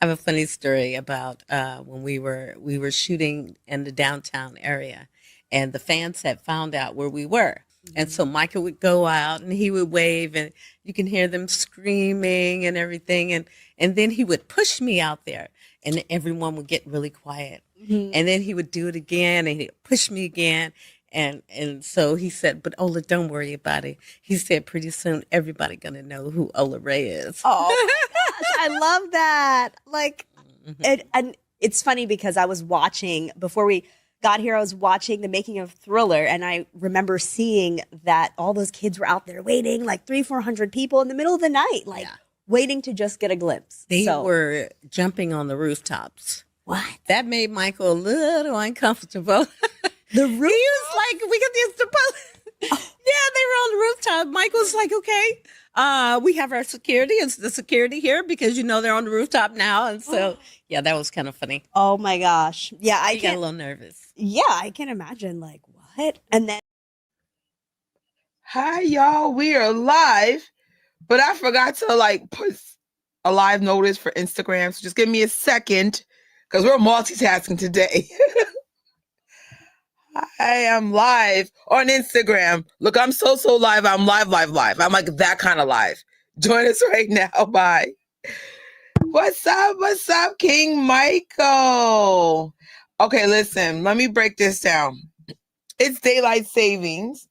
I have a funny story about when we were shooting in the downtown area, and the fans had found out where we were, and Mhm. so Michael would go out and he would wave, and you can hear them screaming and everything, and then he would push me out there, and everyone would get really quiet, Mhm. and then he would do it again, and he'd push me again. And so he said, "But Ola, don't worry about it." He said, "Pretty soon, everybody gonna know who Ola Ray is." Oh my gosh, I love that. Like Mhm. and it's funny because I was watching before we got here, I was watching the making of Thriller, and I remember seeing that all those kids were out there waiting, like 400 people in the middle of the night, like Yeah. waiting to just get a glimpse. They So were jumping on the rooftops. what? That made Michael a little uncomfortable. The He roof? was like, "We got this supposed." Yeah, they were on the rooftop. Michael's like, "Okay, we have our security. It's the security here because they're on the rooftop now." And so, yeah, that was kind of funny. Oh my gosh. Yeah, I He got a can't. little nervous. Yeah, I can imagine. Like, what? And then, Hi, y'all. We are live, but I forgot to put a live notice for Instagram. So just give me a second because we're multitasking today. I am live on Instagram. Look, I'm so live. I'm live. I'm like that kind of live. Join us right now. Bye. What's up? What's up, King Michael? Okay, listen, let me break this down. It's daylight savings.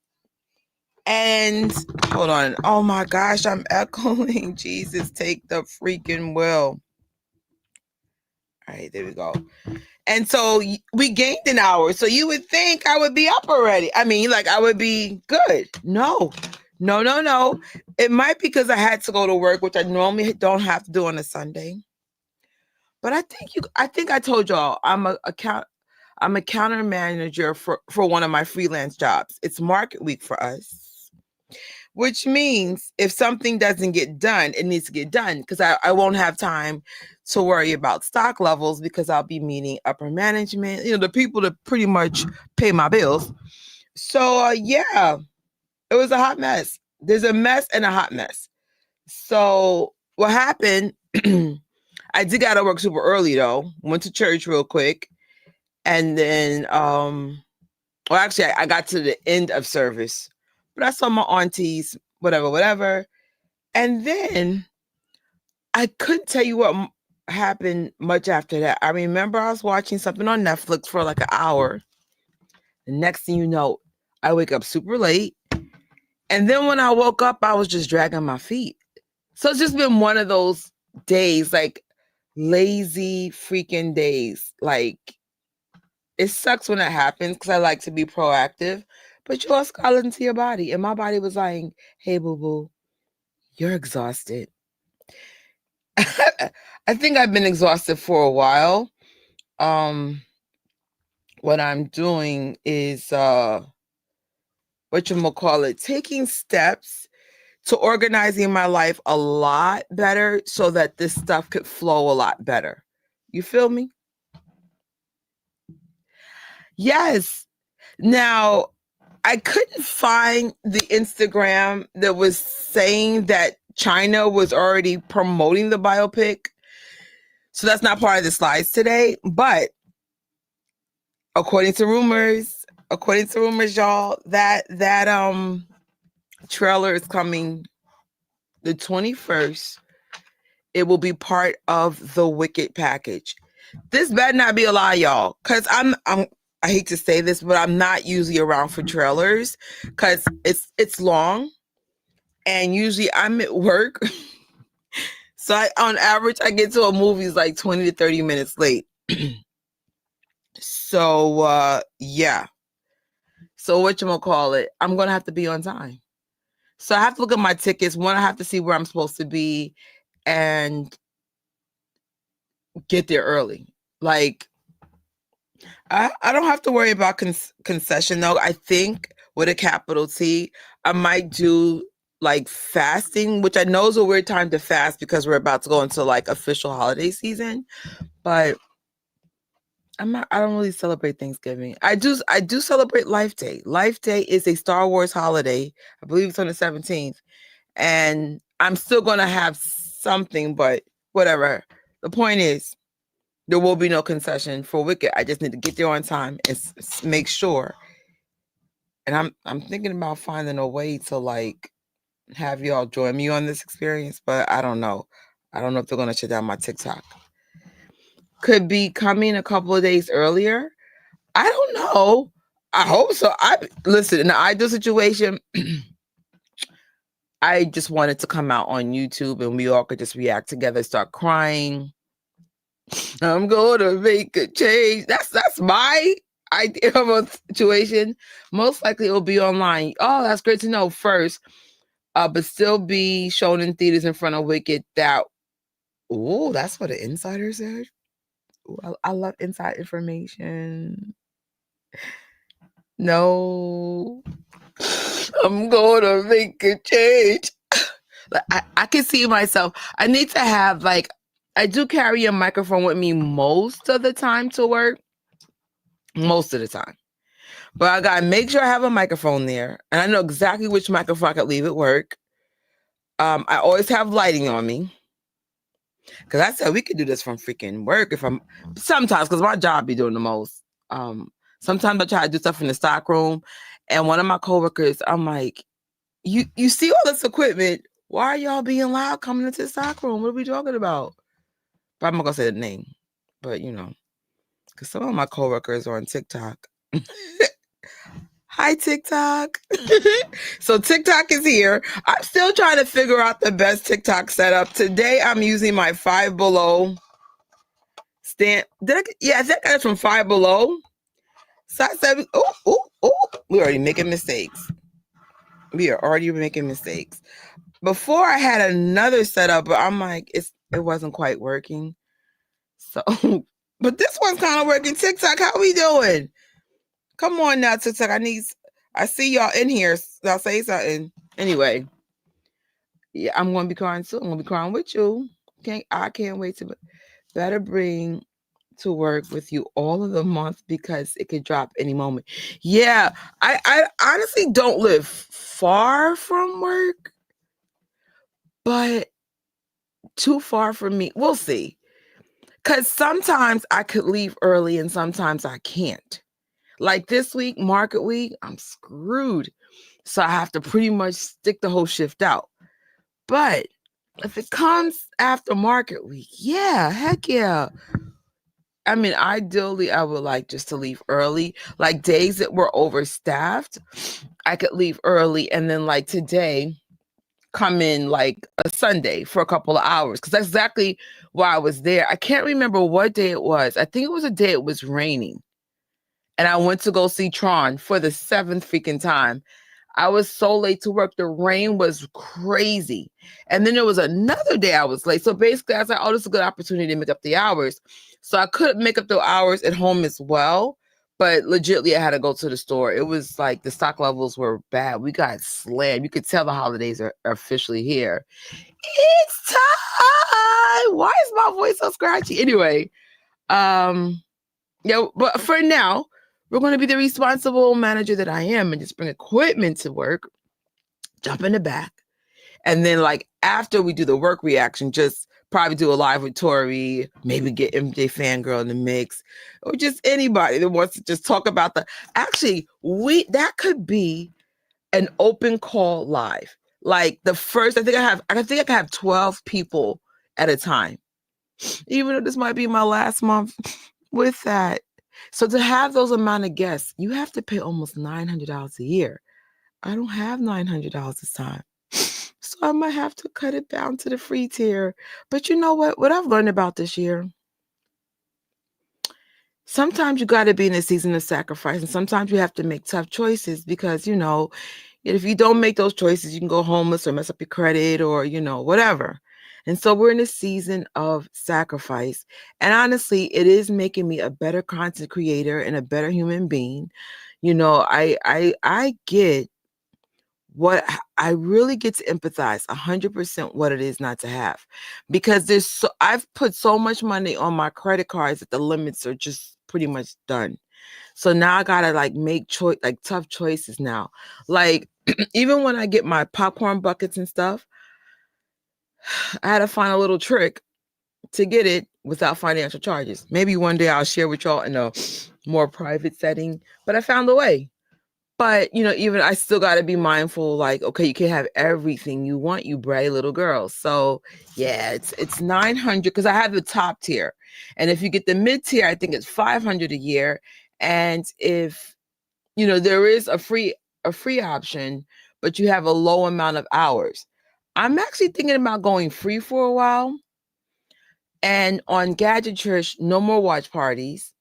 And hold on. Oh my gosh, I'm echoing. Jesus, take the freaking wheel. All right, there we go. And so we gained an hour. So you would think I would be up already. I mean, like I would be good. No, no. It might be because I had to go to work, which I normally don't have to do on a Sunday. But I think I told y'all I'm a counter manager for one of my freelance jobs. It's market week for us, which means if something doesn't get done, it needs to get done because I won't have time to worry about stock levels because I'll be meeting upper management, the people that pretty much pay my bills. So, yeah, it was a hot mess. There's a mess and a hot mess. So, what happened? I did got to work super early though. Went to church real quick. And then, well, actually, I got to the end of service, but I saw my aunties, whatever. And then I couldn't tell you what happened much after that. I remember I was watching something on Netflix for like an hour. The next thing you know, I wake up super late. And then when I woke up, I was just dragging my feet. So it's just been one of those days, like lazy freaking days. Like it sucks when that happens because I like to be proactive, but you also got to listen to your body. And my body was like, hey, boo boo, you're exhausted. I think I've been exhausted for a while. Um, what I'm doing is taking steps to organizing my life a lot better so that this stuff could flow a lot better. You feel me? Yes. Now, I couldn't find the Instagram that was saying that China was already promoting the biopic. So that's not part of the slides today. But according to rumors, y'all, that trailer is coming the 21st. It will be part of the Wicked package. This better not be a lie, y'all, because I hate to say this, but I'm not usually around for trailers because it's long, and usually I'm at work. So on average, I get to a movie's like 20 to 30 minutes late. So yeah. So whatchamacallit, I'm gonna have to be on time. So I have to look at my tickets. One, I have to see where I'm supposed to be and get there early. Like I don't have to worry about concession though. I think with a capital T, I might do like fasting, which I know is a weird time to fast because we're about to go into like official holiday season. But I don't really celebrate Thanksgiving. I do celebrate Life Day. Life Day is a Star Wars holiday. I believe it's on the 17th. And I'm still gonna have something, but whatever. The point is, there will be no concession for Wicked. I just need to get there on time and make sure. And I'm thinking about finding a way to like have y'all join me on this experience, but I don't know. I don't know if they're gonna shut down my TikTok. Could be coming a couple of days earlier. I don't know. I hope so. Listen, in the ideal situation, I just wanted to come out on YouTube and we all could just react together, start crying. I'm going to make a change. That's my idea of a situation. Most likely it will be online. Oh, that's great to know first. But still be shown in theaters in front of Wicked. That's what an insider said. Ooh, I love inside information. No, I'm going to make a change. I can see myself. I need to have I do carry a microphone with me most of the time to work. Most of the time. But I got to make sure I have a microphone there. And I know exactly which microphone I could leave at work. I always have lighting on me. Because I said we could do this from freaking work sometimes, because my job be doing the most. Sometimes I try to do stuff in the stock room. And one of my coworkers, I'm like, you see all this equipment. Why are y'all being loud coming into the stock room? What are we talking about? But I'm not going to say the name. But, because some of my coworkers are on TikTok. Hi, TikTok. So TikTok is here. I'm still trying to figure out the best TikTok setup. Today, I'm using my Five Below stand. I think that's from Five Below. So I said, we're already making mistakes. Before I had another setup, but I'm like, it wasn't quite working. So, but this one's kind of working. TikTok, how we doing? Come on now, TikTok. I see y'all in here. I'll say something. Anyway, yeah, I'm going to be crying soon. I'm going to be crying with you. I can't wait to better bring to work with you all of the month because it could drop any moment. Yeah, I honestly don't live far from work, but too far from me. We'll see. Because sometimes I could leave early and sometimes I can't. Like this week, market week, I'm screwed. So I have to pretty much stick the whole shift out. But if it comes after market week, yeah, heck yeah. I mean, ideally, I would like just to leave early. Like days that were overstaffed, I could leave early. And then like today, come in like a Sunday for a couple of hours. Because that's exactly why I was there. I can't remember what day it was. I think it was a day it was raining. And I went to go see Tron for the 7th freaking time. I was so late to work. The rain was crazy. And then there was another day I was late. So basically, I was like, this is a good opportunity to make up the hours. So I could make up the hours at home as well. But legitimately, I had to go to the store. It was like the stock levels were bad. We got slammed. You could tell the holidays are officially here. It's time. Why is my voice so scratchy? Anyway, but for now, we're going to be the responsible manager that I am and just bring equipment to work, jump in the back. And then like after we do the work reaction, just probably do a live with Tori, maybe get MJfangirl in the mix, or just anybody that wants to just talk about that could be an open call live. Like the first, I think I can have 12 people at a time. Even though this might be my last month with that. So to have those amount of guests, you have to pay almost $900 a year. I don't have $900 this time. So I might have to cut it down to the free tier. But you know what? What I've learned about this year, sometimes you got to be in a season of sacrifice. And sometimes you have to make tough choices because, if you don't make those choices, you can go homeless or mess up your credit or, whatever. And so we're in a season of sacrifice. And honestly, it is making me a better content creator and a better human being. I get what I really get to empathize 100% what it is not to have, because I've put so much money on my credit cards that the limits are just pretty much done. So now I gotta make tough choices now. Like even when I get my popcorn buckets and stuff, I had to find a little trick to get it without financial charges. Maybe one day I'll share with y'all in a more private setting, but I found a way. But, you know, even I still got to be mindful, like, okay, you can't have everything you want, you bratty little girl. So yeah, it's 900 because I have the top tier. And if you get the mid tier, I think it's 500 a year. And if, you know, there is a free option, but you have a low amount of hours. I'm actually thinking about going free for a while. And on Gadgetry, no more watch parties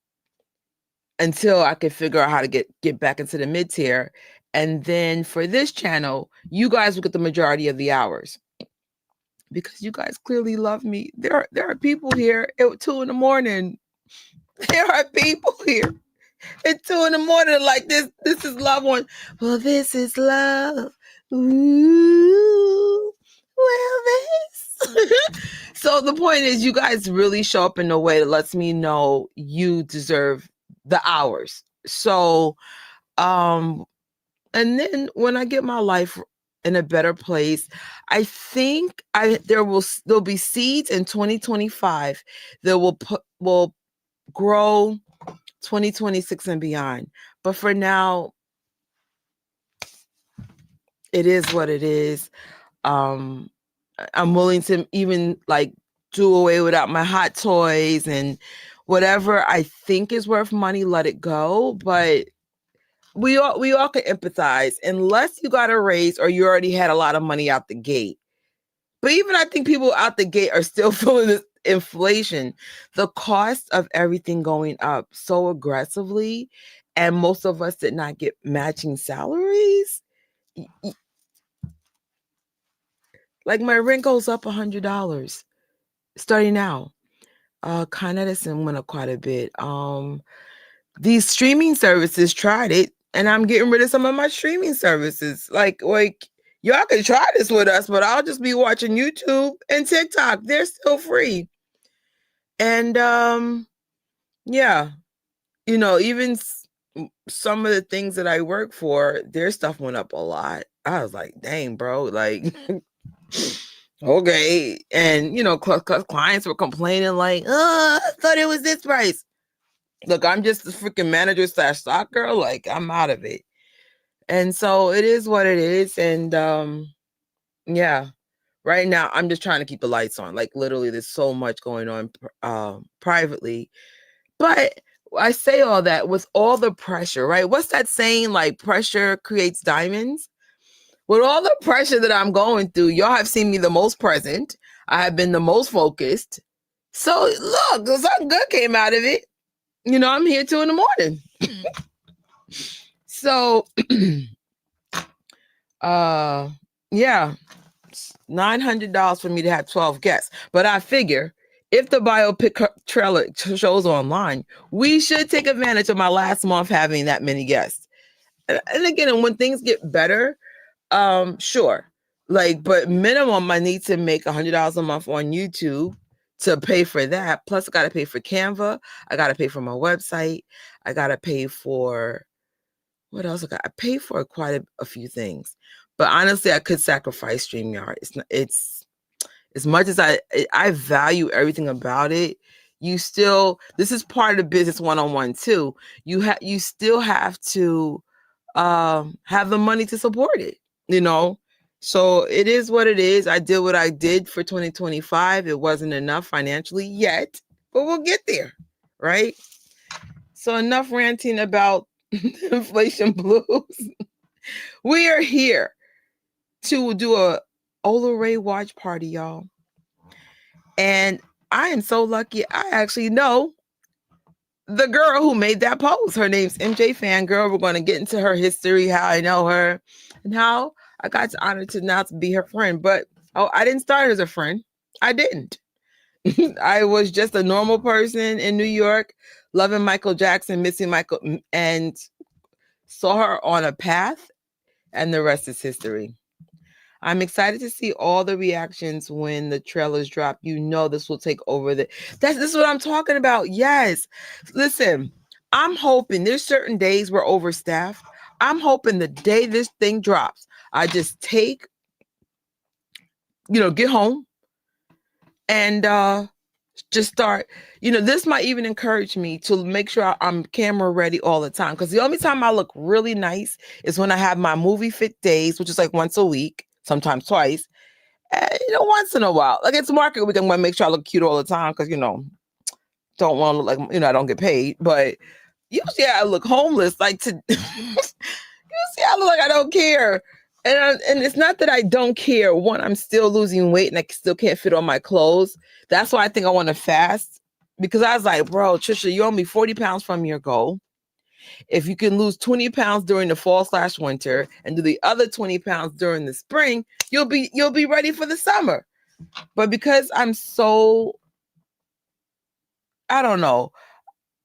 until I could figure out how to get back into the mid tier. And then for this channel, you guys will get the majority of the hours because you guys clearly love me. There are people here at 2 a.m. There are people here at 2 a.m. like this. This is love one. Well, this is love. Ooh, well, this. So the point is, you guys really show up in a way that lets me know you deserve the hours. So, and then when I get my life in a better place, I think there'll be seeds in 2025 that will grow 2026 and beyond. But for now, it is what it is. I'm willing to even like do away without my hot toys and whatever I think is worth money, let it go. But we all can empathize unless you got a raise or you already had a lot of money out the gate. But even I think people out the gate are still feeling this inflation, the cost of everything going up so aggressively, and most of us did not get matching salaries. Like my rent goes up $100 starting now. Con Edison went up quite a bit. These streaming services tried it, and I'm getting rid of some of my streaming services. Like y'all can try this with us, but I'll just be watching YouTube and TikTok. They're still free. And yeah, you know, even some of the things that I work for, their stuff went up a lot. I was like, dang, bro, like, okay. And, you know, clients were complaining like, I thought it was this price. Look, I'm just a freaking manager / stock girl. Like, I'm out of it. And so it is what it is. And yeah, right now I'm just trying to keep the lights on. Like, literally, there's so much going on privately. But I say all that with all the pressure, right? What's that saying? Like, pressure creates diamonds. With all the pressure that I'm going through, y'all have seen me the most present. I have been the most focused. So look, something good came out of it. You know, I'm here 2 a.m. So, yeah, $900 for me to have 12 guests. But I figure if the biopic trailer shows online, we should take advantage of my last month having that many guests. And again, when things get better, sure. Like, but minimum, I need to make $100 a month on YouTube to pay for that. Plus, I got to pay for Canva. I got to pay for my website. I got to pay for what else? I pay for quite a few things. But honestly, I could sacrifice StreamYard. It's as much as I value everything about it. This is part of the business one-on-one too. You still have to have the money to support it, you know? So it is what it is. I did what I did for 2025. It wasn't enough financially yet, but we'll get there, right? So enough ranting about inflation blues. We are here to do a Ola Ray watch party, y'all. And I am so lucky. I actually know the girl who made that post. Her name's MJfangirl. We're going to get into her history, how I know her, and how I got the honor to now to be her friend. But I didn't start as a friend. I didn't. I was just a normal person in New York, loving Michael Jackson, missing Michael, and saw her on a path, and the rest is history. I'm excited to see all the reactions when the trailers drop. You know, this will take over this is what I'm talking about. Yes. Listen, I'm hoping there's certain days we're overstaffed. I'm hoping the day this thing drops, I just get home and just start, this might even encourage me to make sure I'm camera ready all the time. Because the only time I look really nice is when I have my movie fit days, which is like once a week, sometimes twice. And, once in a while. Like it's market week, I'm going to make sure I look cute all the time because, don't want to look like, I don't get paid. But usually I look homeless. Like usually I look like I don't care. And it's not that I don't care. One, I'm still losing weight and I still can't fit on my clothes. That's why I think I want to fast. Because I was like, bro, Trisha, you're only 40 pounds from your goal. If you can lose 20 pounds during the fall/winter and do the other 20 pounds during the spring, you'll be ready for the summer. But because I'm so, I don't know,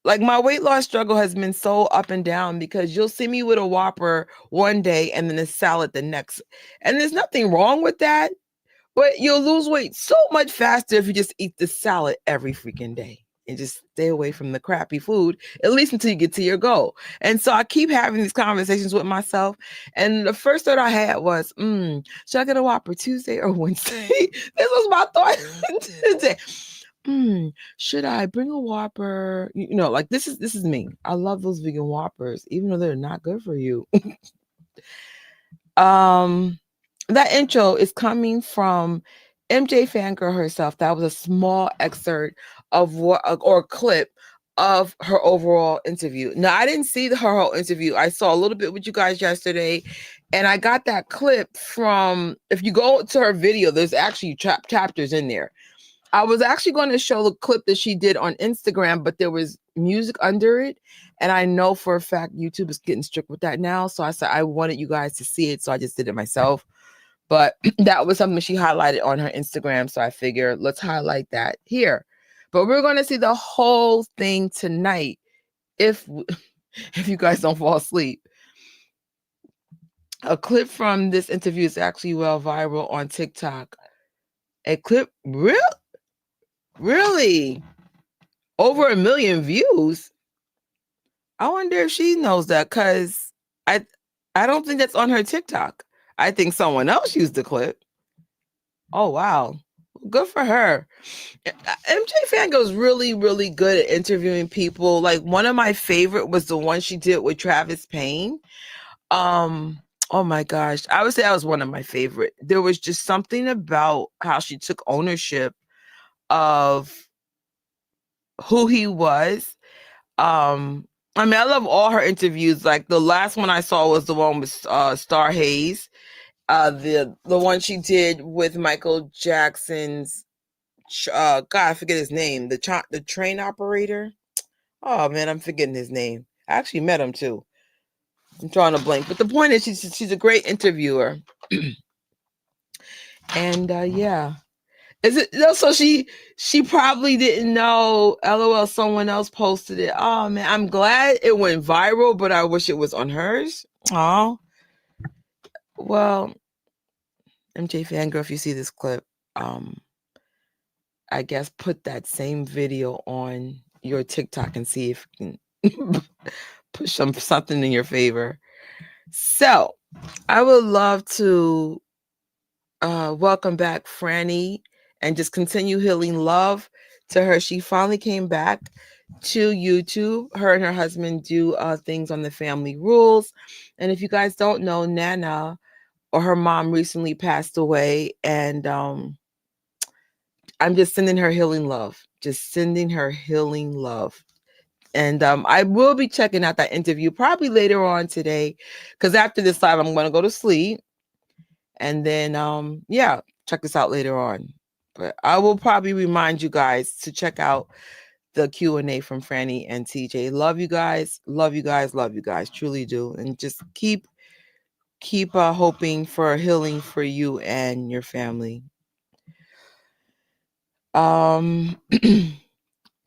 like my weight loss struggle has been so up and down because you'll see me with a Whopper one day and then a salad the next. And there's nothing wrong with that, but you'll lose weight so much faster if you just eat the salad every freaking day and just stay away from the crappy food, at least until you get to your goal. And so I keep having these conversations with myself. And the first thought I had was, should I get a Whopper Tuesday or Wednesday? This was my thought today. Should I bring a Whopper? Like this is me. I love those vegan Whoppers, even though they're not good for you. That intro is coming from MJfangirl herself. That was a small excerpt of or clip of her overall interview. Now, I didn't see her whole interview. I saw a little bit with you guys yesterday, and I got that clip from, if you go to her video, there's actually chapters in there. I was actually going to show the clip that she did on Instagram, but there was music under it. And I know for a fact YouTube is getting strict with that now. So I said I wanted you guys to see it. So I just did it myself. But that was something she highlighted on her Instagram. So I figured let's highlight that here. But we're going to see the whole thing tonight if you guys don't fall asleep. A clip from this interview is actually well viral on TikTok. A clip, really? Over 1 million views? I wonder if she knows that, because I don't think that's on her TikTok. I think someone else used the clip. Oh, wow. Good for her. MJfangirl is really, really good at interviewing people. Like one of my favorite was the one she did with Travis Payne. Oh my gosh. I would say that was one of my favorite. There was just something about how she took ownership of who he was. I love all her interviews. Like the last one I saw was the one with Star Hayes. The one she did with Michael Jackson's God, I forget his name. The train operator. Oh man, I'm forgetting his name. I actually met him too. I'm drawing a blank. But the point is she's a great interviewer. And yeah. Is it so she probably didn't know, LOL, someone else posted it. Oh man, I'm glad it went viral, but I wish it was on hers. Oh. Well, MJfangirl, if you see this clip, I guess put that same video on your TikTok and see if you can push something in your favor. So I would love to welcome back Franny and just continue healing love to her. She finally came back to YouTube. Her and her husband do things on the Family Rules. And if you guys don't know, Nana, or her mom, recently passed away. And I'm just sending her healing love. Just sending her healing love. And I will be checking out that interview probably later on today, because after this live, I'm going to go to sleep. And then, yeah, check this out later on. But I will probably remind you guys to check out the Q&A from Franny and TJ. Love you guys. Love you guys. Love you guys. Truly do. And just keep hoping for healing for you and your family.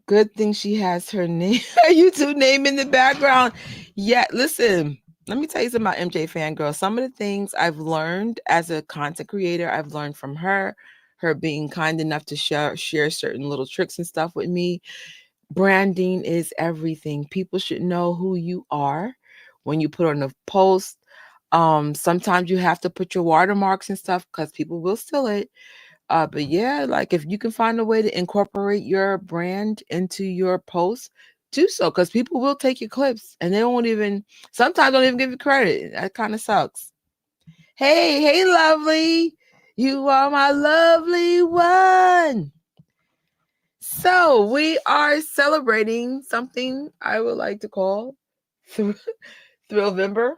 Good thing she has her name, her YouTube name in the background. Yeah, listen, let me tell you something about MJfangirl. Some of the things I've learned as a content creator, I've learned from her being kind enough to share certain little tricks and stuff with me. Branding is everything. People should know who you are when you put on a post. Sometimes you have to put your watermarks and stuff because people will steal it. But yeah, like if you can find a way to incorporate your brand into your posts, do so, because people will take your clips and they won't even, sometimes don't even give you credit. That kind of sucks. Hey, lovely. You are my lovely one. So we are celebrating something I would like to call Thrillvember.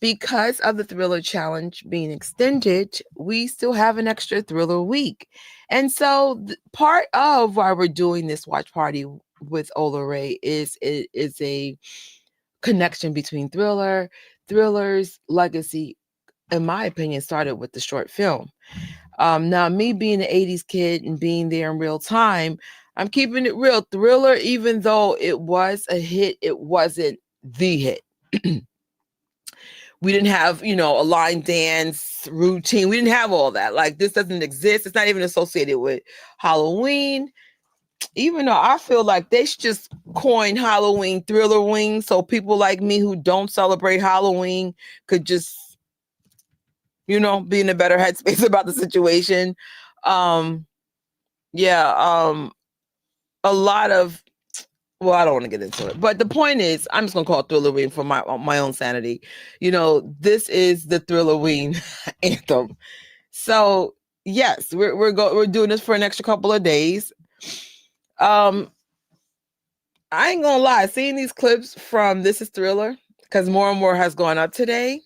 Because of the Thriller Challenge being extended, we still have an extra Thriller week. And so part of why we're doing this watch party with Ola Ray is a connection between Thriller's legacy, in my opinion, started with the short film. Now, me being an 80s kid and being there in real time, I'm keeping it real. Thriller, even though it was a hit, it wasn't the hit. We didn't have, a line dance routine. We didn't have all that. Like, this doesn't exist. It's not even associated with Halloween. Even though I feel like they should just coin Halloween Thriller Wing, so people like me who don't celebrate Halloween could just, be in a better headspace about the situation. A lot of, well, I don't want to get into it, but the point is, I'm just gonna call it Thrilloween for my own sanity. This is the Thrilloween anthem. So yes, we're doing this for an extra couple of days. I ain't gonna lie, seeing these clips from This Is Thriller, because more and more has gone up today.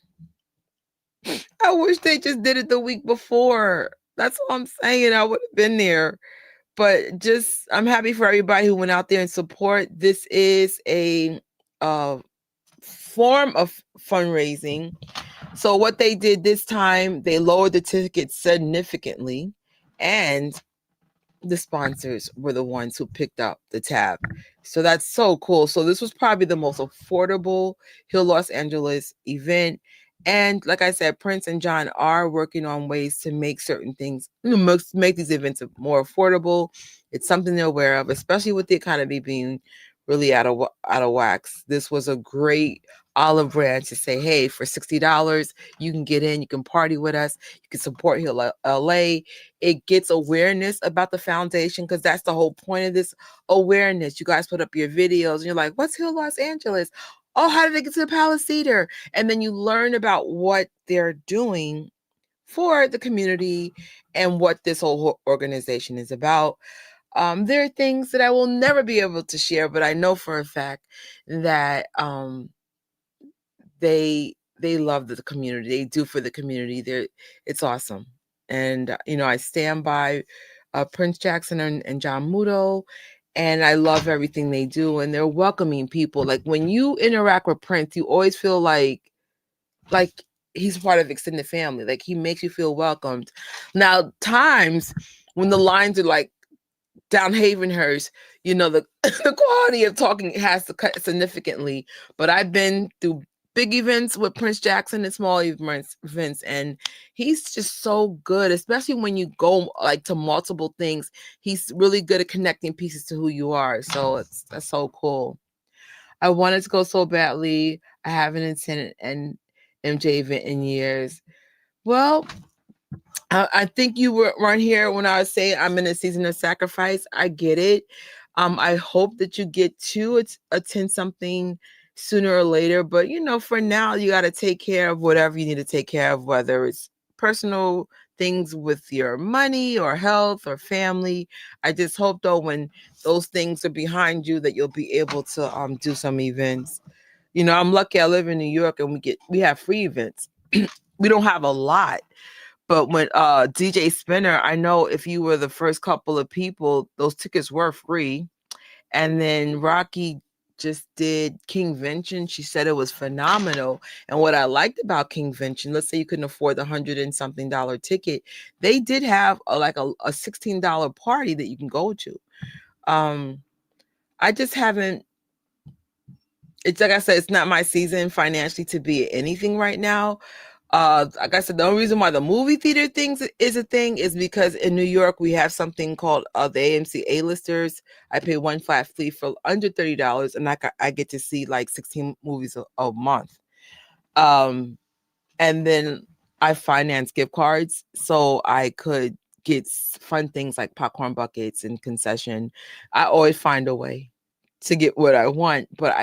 I wish they just did it the week before. That's all I'm saying. I would have been there. But just, I'm happy for everybody who went out there and support. This is a form of fundraising. So what they did this time, they lowered the tickets significantly, and the sponsors were the ones who picked up the tab. So that's so cool. So this was probably the most affordable Hill Los Angeles event. And like I said, Prince and John are working on ways to make certain things, make these events more affordable. It's something they're aware of, especially with the economy being really out of wax. This was a great olive branch to say, hey, for $60, you can get in, you can party with us, you can support Hill LA. It gets awareness about the foundation, because that's the whole point of this, awareness. You guys put up your videos and you're like, what's Hill Los Angeles? Oh, how did they get to the Palace Theater? And then you learn about what they're doing for the community and what this whole organization is about. There are things that I will never be able to share, but I know for a fact that they love the community. They do for the community. It's awesome. And I stand by Prince Jackson and John Muto, and I love everything they do. And they're welcoming people. Like, when you interact with Prince, you always feel like he's part of extended family. Like, he makes you feel welcomed. Now, times when the lines are like down Havenhurst, the quality of talking has to cut significantly. But I've been through big events with Prince Jackson and small events, and he's just so good, especially when you go like to multiple things. He's really good at connecting pieces to who you are. So that's so cool. I wanted to go so badly. I haven't attended an MJ event in years. Well, I think you weren't here when I was saying I'm in a season of sacrifice. I get it. I hope that you get to attend something sooner or later. But, for now, you got to take care of whatever you need to take care of, whether it's personal things with your money or health or family. I just hope, though, when those things are behind you, that you'll be able to do some events. I'm lucky I live in New York and we have free events. We don't have a lot. But when DJ Spinner, I know if you were the first couple of people, those tickets were free. And then Rocky just did Kingvention. She said it was phenomenal. And what I liked about Kingvention, let's say you couldn't afford the $100 and something ticket, they did have a $16 party that you can go to. I just haven't. It's like I said, it's not my season financially to be anything right now. Like I said, the only reason why the movie theater things is a thing is because in New York we have something called the AMC A-listers. I pay one flat fee for under $30, and I get to see like 16 movies a month. And then I finance gift cards, so I could gets fun things like popcorn buckets and concession, I always find a way to get what I want. But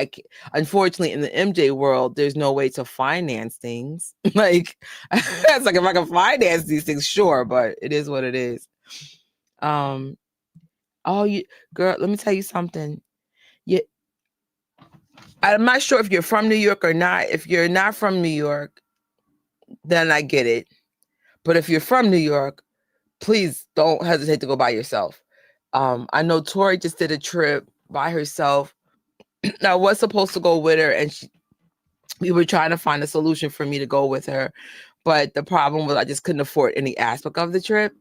unfortunately, in the MJ world, there's no way to finance things. Like, it's like if I can finance these things, sure, but it is what it is. Girl, let me tell you something. I'm not sure if you're from New York or not. If you're not from New York, then I get it. But if you're from New York, please don't hesitate to go by yourself. I know Tori just did a trip by herself. I was supposed to go with her, and we were trying to find a solution for me to go with her. But the problem was I just couldn't afford any aspect of the trip.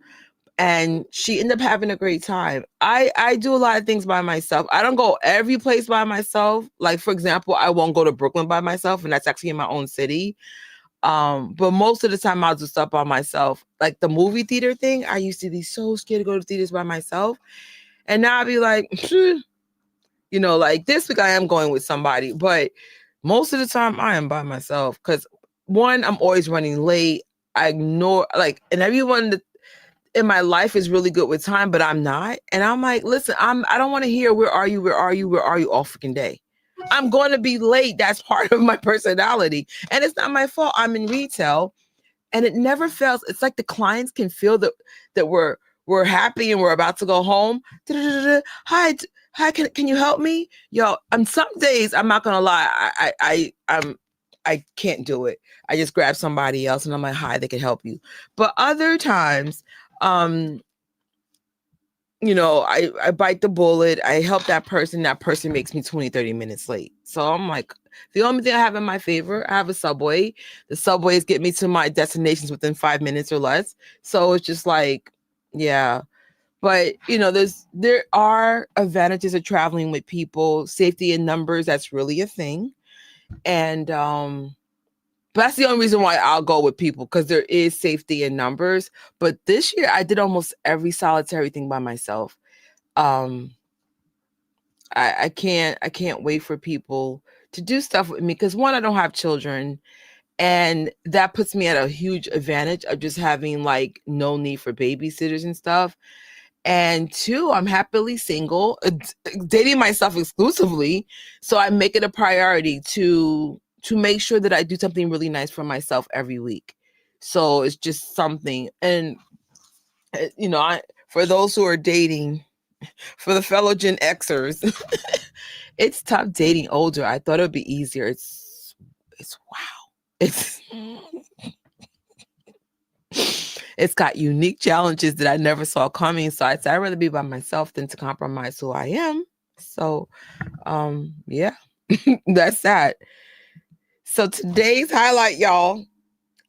And she ended up having a great time. I do a lot of things by myself. I don't go every place by myself. Like, for example, I won't go to Brooklyn by myself, and that's actually in my own city. But most of the time I'll do stuff by myself. Like the movie theater thing, I used to be so scared to go to theaters by myself. And now I'll be like, like this week I am going with somebody, but most of the time I am by myself. Because one, I'm always running late. I ignore, and everyone in my life is really good with time, but I'm not. And I'm like, listen, I don't want to hear where are you all freaking day. I'm going to be late. That's part of my personality. And it's not my fault. I'm in retail, and it never fails. It's like the clients can feel that we're happy and we're about to go home. Hi, can you help me? Yo, some days, I'm not going to lie, I can't do it. I just grab somebody else and I'm like, hi, they can help you. But other times, I bite the bullet. I help that person. That person makes me 20, 30 minutes late. So I'm like, the only thing I have in my favor, I have a subway. The subways get me to my destinations within 5 minutes or less. So it's just like, yeah. But, there are advantages of traveling with people. Safety in numbers, that's really a thing. And, but that's the only reason why I'll go with people, because there is safety in numbers. But this year I did almost every solitary thing by myself. I can't wait for people to do stuff with me, because one, I don't have children, and that puts me at a huge advantage of just having no need for babysitters and stuff. And two, I'm happily single, dating myself exclusively. So I make it a priority to make sure that I do something really nice for myself every week. So it's just something. And, for those who are dating, for the fellow Gen Xers, it's tough dating older. I thought it would be easier. It's wow. It's got unique challenges that I never saw coming. So I'd rather be by myself than to compromise who I am. So, yeah, that's that. So today's highlight, y'all.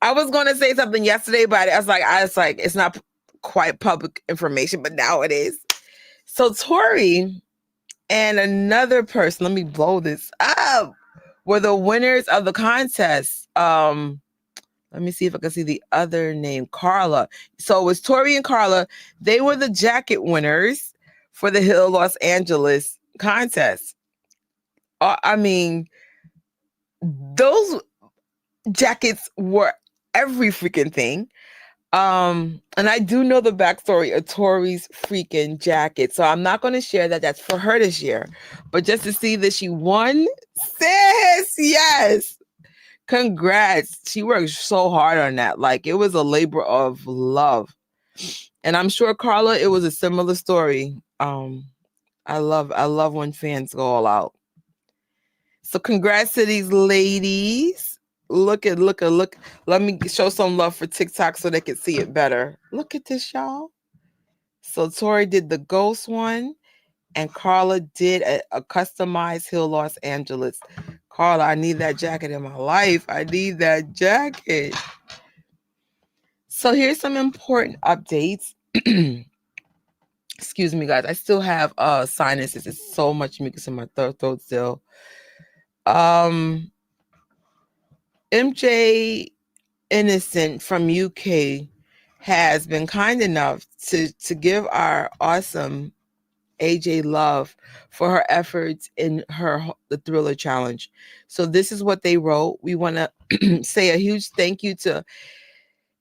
I was going to say something yesterday, but I was like, it's not quite public information, but now it is. So Tori and another person, let me blow this up, were the winners of the contest. Let me see if I can see the other name, Carla. So it was Tori and Carla. They were the jacket winners for the Hill Los Angeles contest. I mean, those jackets were every freaking thing. And I do know the backstory of Tori's freaking jacket. So I'm not going to share that. That's for her this year. But just to see that she won, sis, yes. Congrats. She worked so hard on that. It was a labor of love. And I'm sure, Carla, it was a similar story. I love when fans go all out. So congrats to these ladies. Look. Let me show some love for TikTok so they can see it better. Look at this, y'all. So Tori did the ghost one, and Carla did a customized Hill Los Angeles. Carla, I need that jacket in my life. I need that jacket. So here's some important updates. Excuse me, guys. I still have sinuses. It's so much mucus in my throat still. MJ Innocent from UK has been kind enough to give our awesome AJ love for her efforts in the Thriller Challenge. So this is what they wrote. We want to say a huge thank you to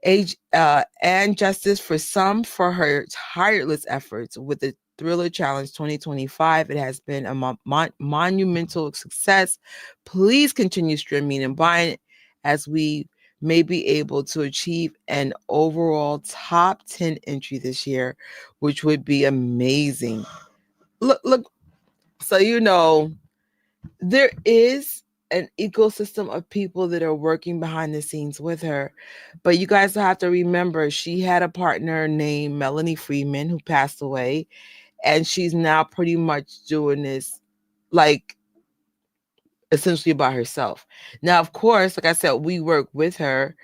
and justice for some for her tireless efforts with the Thriller Challenge 2025. It has been a monumental success. Please continue streaming and buying it as we may be able to achieve an overall top 10 entry this year, which would be amazing. Look, so there is an ecosystem of people that are working behind the scenes with her. But you guys have to remember, she had a partner named Melanie Freeman who passed away, and she's now pretty much doing this like essentially by herself. Now, of course, like I said, we work with her,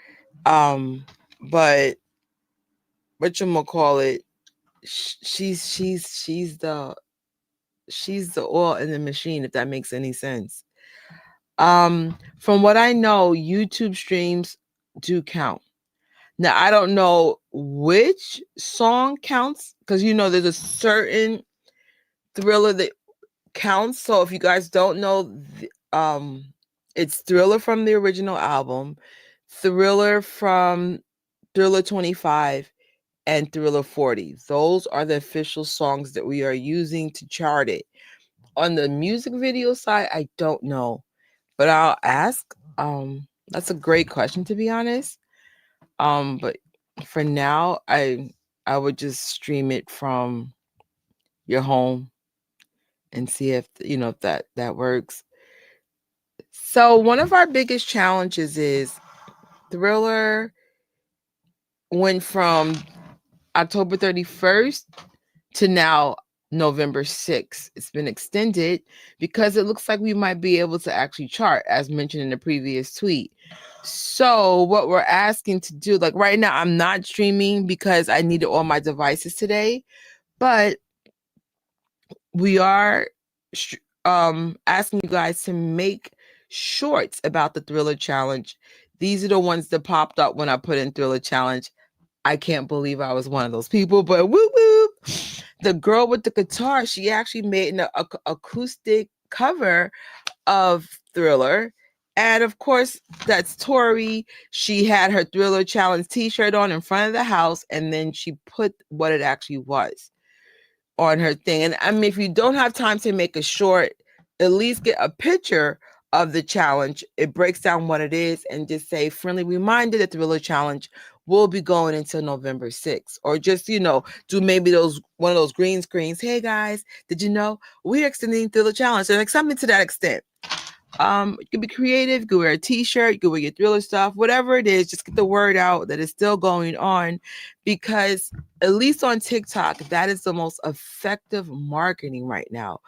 but whatchamacallit, she's the oil in the machine, if that makes any sense. From what I know, YouTube streams do count. Now, I don't know which song counts because there's a certain Thriller that counts. So if you guys don't know, it's Thriller from the original album, Thriller from Thriller 25, and Thriller 40. Those are the official songs that we are using to chart it. On the music video side, I don't know, but I'll ask. That's a great question, to be honest. But for now, I would just stream it from your home and see if if that works. So one of our biggest challenges is Thriller went from October 31st to now November 6th. It's been extended because it looks like we might be able to actually chart, as mentioned in the previous tweet. So what we're asking to do, like right now, I'm not streaming because I needed all my devices today, but we are asking you guys to make shorts about the Thriller Challenge. These are the ones that popped up when I put in Thriller Challenge. I can't believe I was one of those people, but whoop whoop. The girl with the guitar, she actually made an acoustic cover of Thriller. And of course, that's Tori. She had her Thriller Challenge t-shirt on in front of the house, and then she put what it actually was on her thing. And I mean, if you don't have time to make a short, at least get a picture of the challenge. It breaks down what it is and just say, friendly reminder that the Thriller Challenge will be going until November 6th. Or just, do maybe one of those green screens. Hey guys, did you know we're extending Thriller Challenge? So like something to that extent. You can be creative, you can wear a t-shirt, you can wear your Thriller stuff, whatever it is, just get the word out that it's still going on, because at least on TikTok, that is the most effective marketing right now.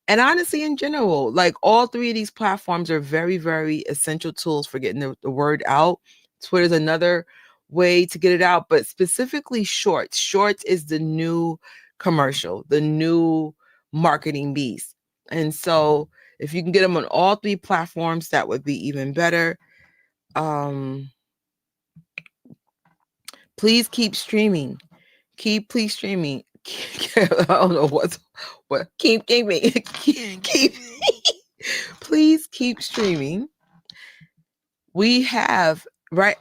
And honestly, in general, like all three of these platforms are very, very essential tools for getting the word out. Twitter's another way to get it out, but specifically shorts. Shorts is the new commercial, the new marketing beast. And so if you can get them on all three platforms, that would be even better. Please keep streaming. Please streaming. I don't know what. Keep gaming. Keep. Please keep streaming. We have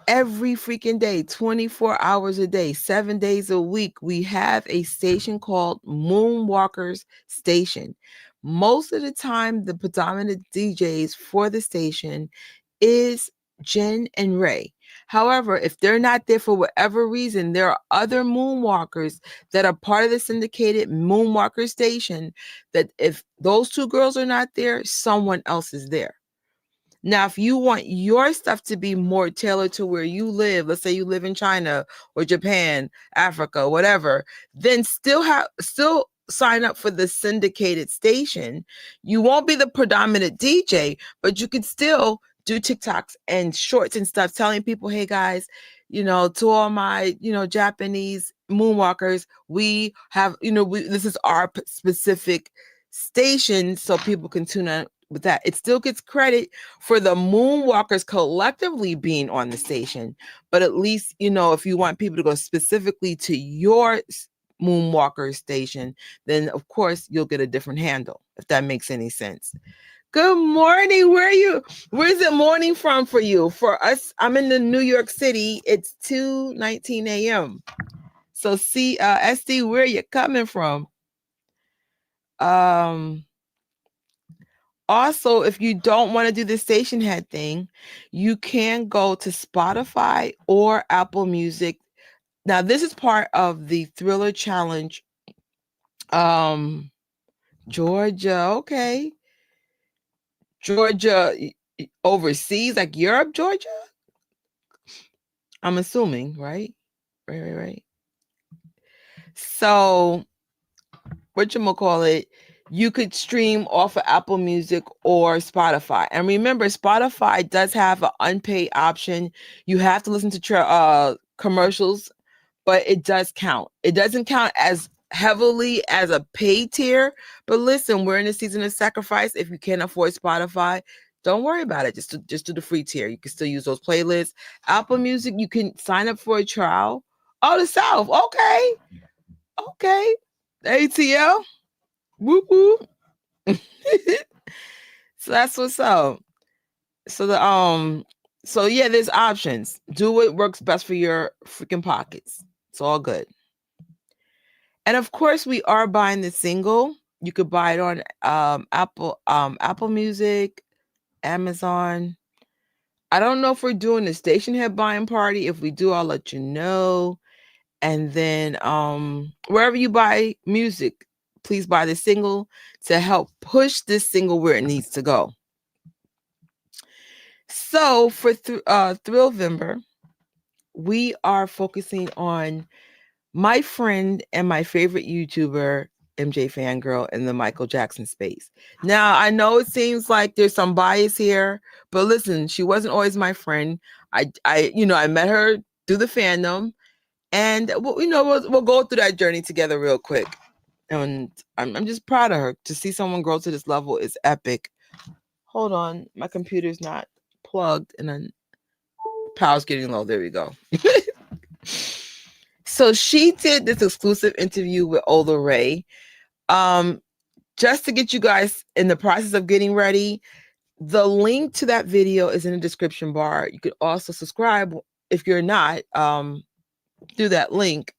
every freaking day, 24 hours a day, 7 days a week. We have a station called Moonwalkers Station. Most of the time, the predominant DJs for the station is Jen and Ray. However, if they're not there for whatever reason, there are other moonwalkers that are part of the syndicated Moonwalker Station that if those two girls are not there, someone else is there. Now, if you want your stuff to be more tailored to where you live, let's say you live in China or Japan, Africa, whatever, then still sign up for the syndicated station. You won't be the predominant DJ, but you can still do TikToks and shorts and stuff telling people, hey guys, to all my, Japanese moonwalkers, we have, this is our specific station so people can tune in with that. It still gets credit for the moonwalkers collectively being on the station, but at least, if you want people to go specifically to your moonwalker station, then of course you'll get a different handle, if that makes any sense. Good morning. Where's it morning from for you? For us, I'm in the New York City. It's 2:19 a.m. So SD, where you coming from? Also, if you don't want to do the station head thing, you can go to Spotify or Apple Music. Now, this is part of the Thriller Challenge. Georgia, okay. Georgia overseas, like Europe, Georgia? I'm assuming, right? Right. So, whatchamacallit, you could stream off of Apple Music or Spotify. And remember, Spotify does have an unpaid option. You have to listen to commercials, but it does count. It doesn't count as heavily as a paid tier. But listen, we're in a season of sacrifice. If you can't afford Spotify, don't worry about it. Just do the free tier. You can still use those playlists. Apple Music, you can sign up for a trial. Oh, the South. Okay. ATL. Whoop whoop. So that's what's up. So yeah, there's options. Do what works best for your freaking pockets. It's all good. And of course, we are buying the single. You could buy it on Apple Music, Amazon. I don't know if we're doing the station head buying party. If we do, I'll let you know. And then wherever you buy music, please buy the single to help push this single where it needs to go. So for Thrillvember, we are focusing on my friend and my favorite YouTuber, MJfangirl, in the Michael Jackson space. Now, I know it seems like there's some bias here, but listen, she wasn't always my friend. I met her through the fandom, and we'll go through that journey together real quick. And I'm just proud of her. To see someone grow to this level is epic. Hold on, my computer's not plugged, and then power's getting low. There we go. So she did this exclusive interview with Ola Ray. Just to get you guys in the process of getting ready, the link to that video is in the description bar. You could also subscribe if you're not, through that link.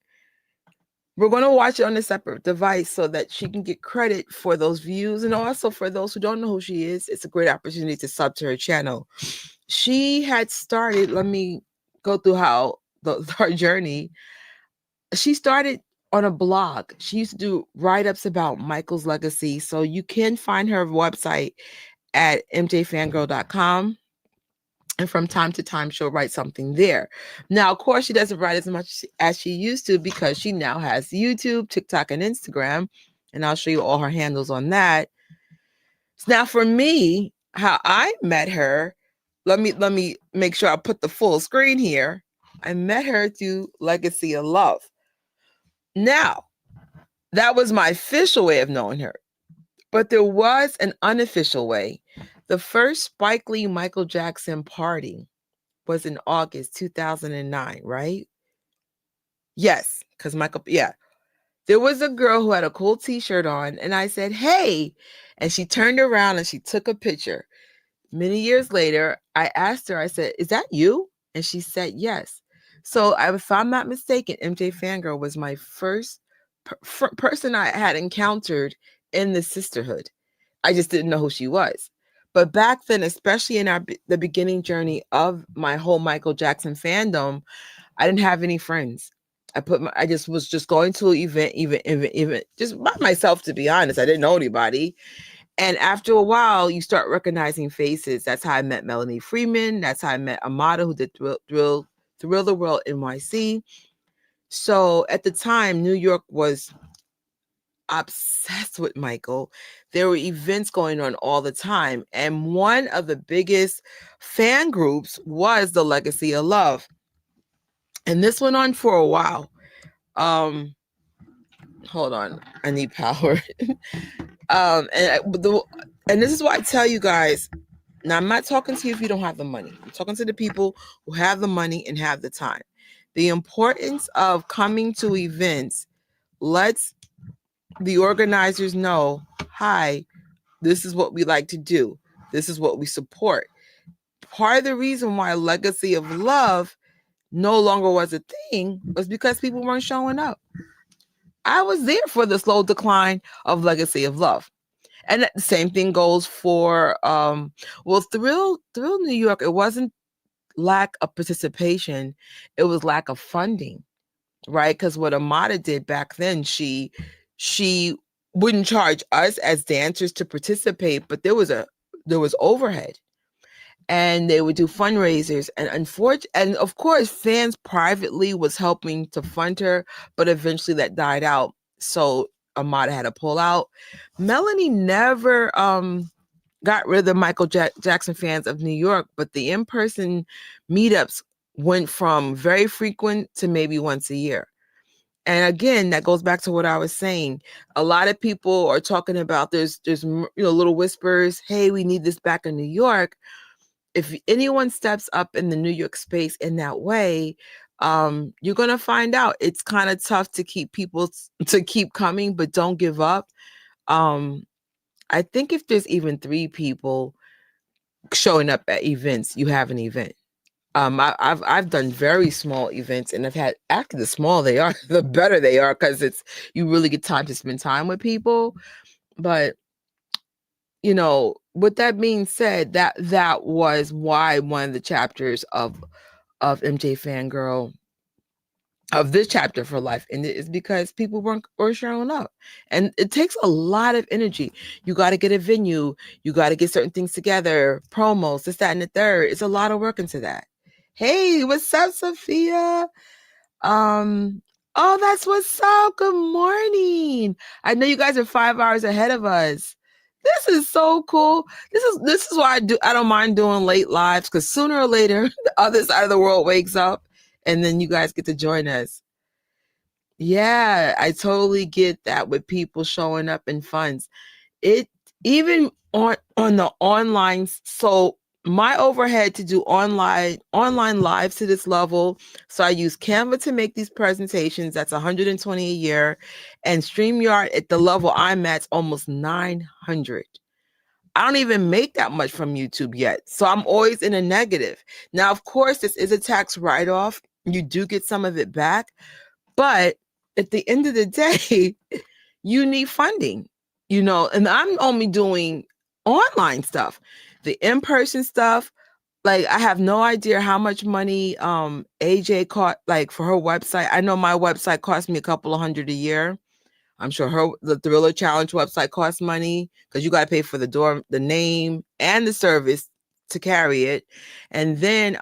We're going to watch it on a separate device so that she can get credit for those views. And also for those who don't know who she is, it's a great opportunity to sub to her channel. She had started, let me go through her journey. She started on a blog. She used to do write-ups about Michael's legacy. So you can find her website at MJfangirl.com. And from time to time, she'll write something there. Now, of course, she doesn't write as much as she used to because she now has YouTube, TikTok, and Instagram. And I'll show you all her handles on that. Now, for me, how I met her, let me make sure I put the full screen here. I met her through Legacy of Love. Now, that was my official way of knowing her. But there was an unofficial way. The first Spike Lee Michael Jackson party was in August 2009, right? Yes, because there was a girl who had a cool t-shirt on, and I said, hey, and she turned around and she took a picture. Many years later, I asked her, I said, is that you? And she said, yes. So if I'm not mistaken, MJfangirl was my first person I had encountered in the sisterhood. I just didn't know who she was. But back then, especially in the beginning journey of my whole Michael Jackson fandom, I didn't have any friends. I just was going to an event, just by myself, to be honest. I didn't know anybody. And after a while, you start recognizing faces. That's how I met Melanie Freeman. That's how I met Amada, who did Thrill the World NYC. So at the time, New York was obsessed with Michael. There were events going on all the time. And one of the biggest fan groups was the Legacy of Love. And this went on for a while. Hold on. I need power. And this is why I tell you guys, now I'm not talking to you if you don't have the money. I'm talking to the people who have the money and have the time. The importance of coming to events lets the organizers know, hi, This is what we like to do. This is what we support. Part of the reason why Legacy of Love no longer was a thing was because people weren't showing up. I was there for the slow decline of Legacy of Love. And the same thing goes for Thrill New York. It wasn't lack of participation, it was lack of funding, right? Because what Amada did back then, she wouldn't charge us as dancers to participate, but there was overhead. And they would do fundraisers, and of course fans privately was helping to fund her, but eventually that died out, so Amada had to pull out. Melanie never got rid of the Michael Jackson fans of New York, but the in-person meetups went from very frequent to maybe once a year. And again, that goes back to what I was saying. A lot of people are talking about there's little whispers, hey, we need this back in New York. If anyone steps up in the New York space in that way, you're going to find out it's kind of tough to keep people to keep coming, but don't give up. I think if there's even 3 people showing up at events, you have an event. I've done very small events, and I've had, after the small they are, the better they are, because you really get time to spend time with people. But with that being said, that was why one of the chapters of MJfangirl, of this chapter for life, and it is because people weren't showing up, and it takes a lot of energy. You got to get a venue, you got to get certain things together, promos, this, that, and the third. It's a lot of work into that. Hey, what's up, Sophia? Oh, that's what's up. Good morning. I know you guys are 5 hours ahead of us. This is so cool. This is why I don't mind doing late lives, because sooner or later the other side of the world wakes up, and then you guys get to join us. Yeah, I totally get that with people showing up in funds. It even on the online. So my overhead to do online lives to this level. So I use Canva to make these presentations. That's $120 a year, and StreamYard at the level I'm at, almost $900. I don't even make that much from YouTube yet. So I'm always in a negative. Now, of course, this is a tax write-off. You do get some of it back, but at the end of the day, you need funding, and I'm only doing online stuff. The in-person stuff, like, I have no idea how much money AJ caught, like, for her website. I know my website cost me a couple of $100 a year. I'm sure the Thriller Challenge website costs money, because you got to pay for the name and the service to carry it. And then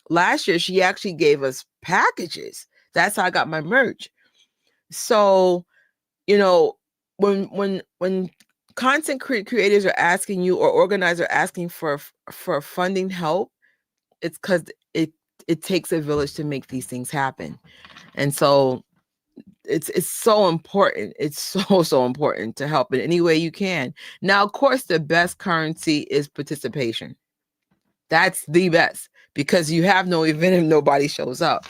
last year she actually gave us packages. That's how I got my merch. So, when content creators are asking you, or organizers are asking for funding help, it's because it takes a village to make these things happen. And so it's so important. It's so important to help in any way you can. Now, of course, the best currency is participation. That's the best, because you have no event if nobody shows up.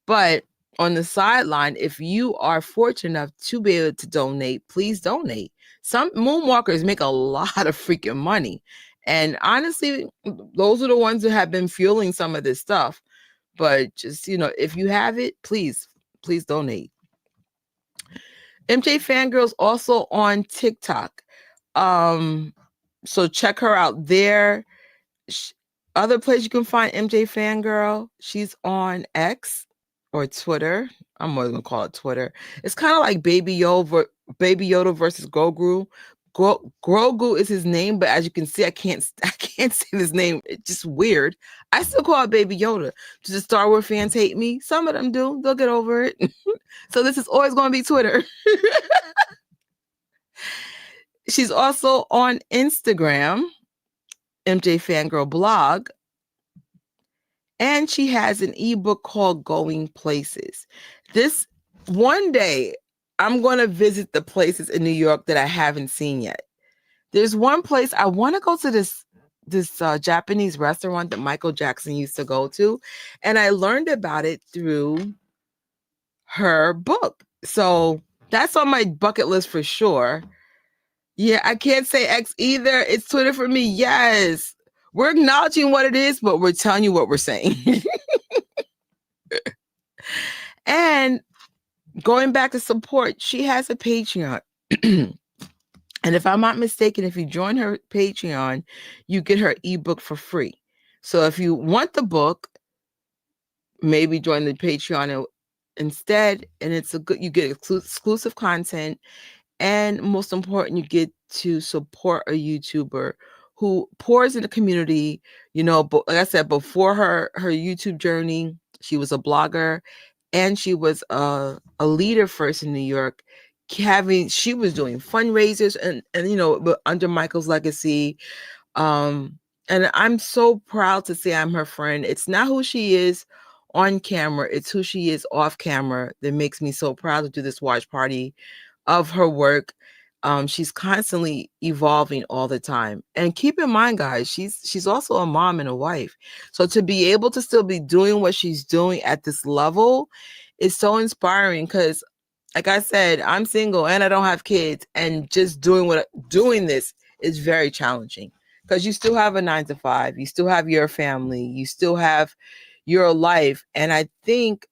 But on the sideline, if you are fortunate enough to be able to donate, please donate. Some moonwalkers make a lot of freaking money. And honestly, those are the ones that have been fueling some of this stuff. But just, if you have it, please donate. MJfangirl's also on TikTok. So check her out there. Other place you can find MJfangirl, she's on X or Twitter. I'm always gonna call it Twitter. It's kind of like Baby Yoda versus Grogu. Grogu is his name, but as you can see, I can't say his name. It's just weird. I still call it Baby Yoda. Does the Star Wars fans hate me? Some of them do. They'll get over it. So this is always going to be Twitter. She's also on Instagram, MJfangirl blog, and she has an ebook called Going Places. This one day, I'm going to visit the places in New York that I haven't seen yet. There's one place I want to go to, this Japanese restaurant that Michael Jackson used to go to, and I learned about it through her book. So that's on my bucket list for sure. Yeah, I can't say X either. It's Twitter for me. Yes. We're acknowledging what it is, but we're telling you what we're saying. And going back to support, she has a Patreon. And if I'm not mistaken, if you join her Patreon, you get her ebook for free. So if you want the book, maybe join the Patreon instead. And it's a good, you get exclusive content. And most important, you get to support a YouTuber who pours in the community. You know, but like I said, before her YouTube journey, she was a blogger and she was a leader first in New York. She was doing fundraisers and you know, under Michael's legacy. And I'm so proud to say I'm her friend. It's not who she is on camera, it's who she is off camera that makes me so proud to do this watch party of her work. She's constantly evolving all the time. And keep in mind, guys, she's also a mom and a wife. So to be able to still be doing what she's doing at this level is so inspiring because, like I said, I'm single and I don't have kids, and just doing this is very challenging because you still have a 9 to 5, you still have your family, you still have your life. And I think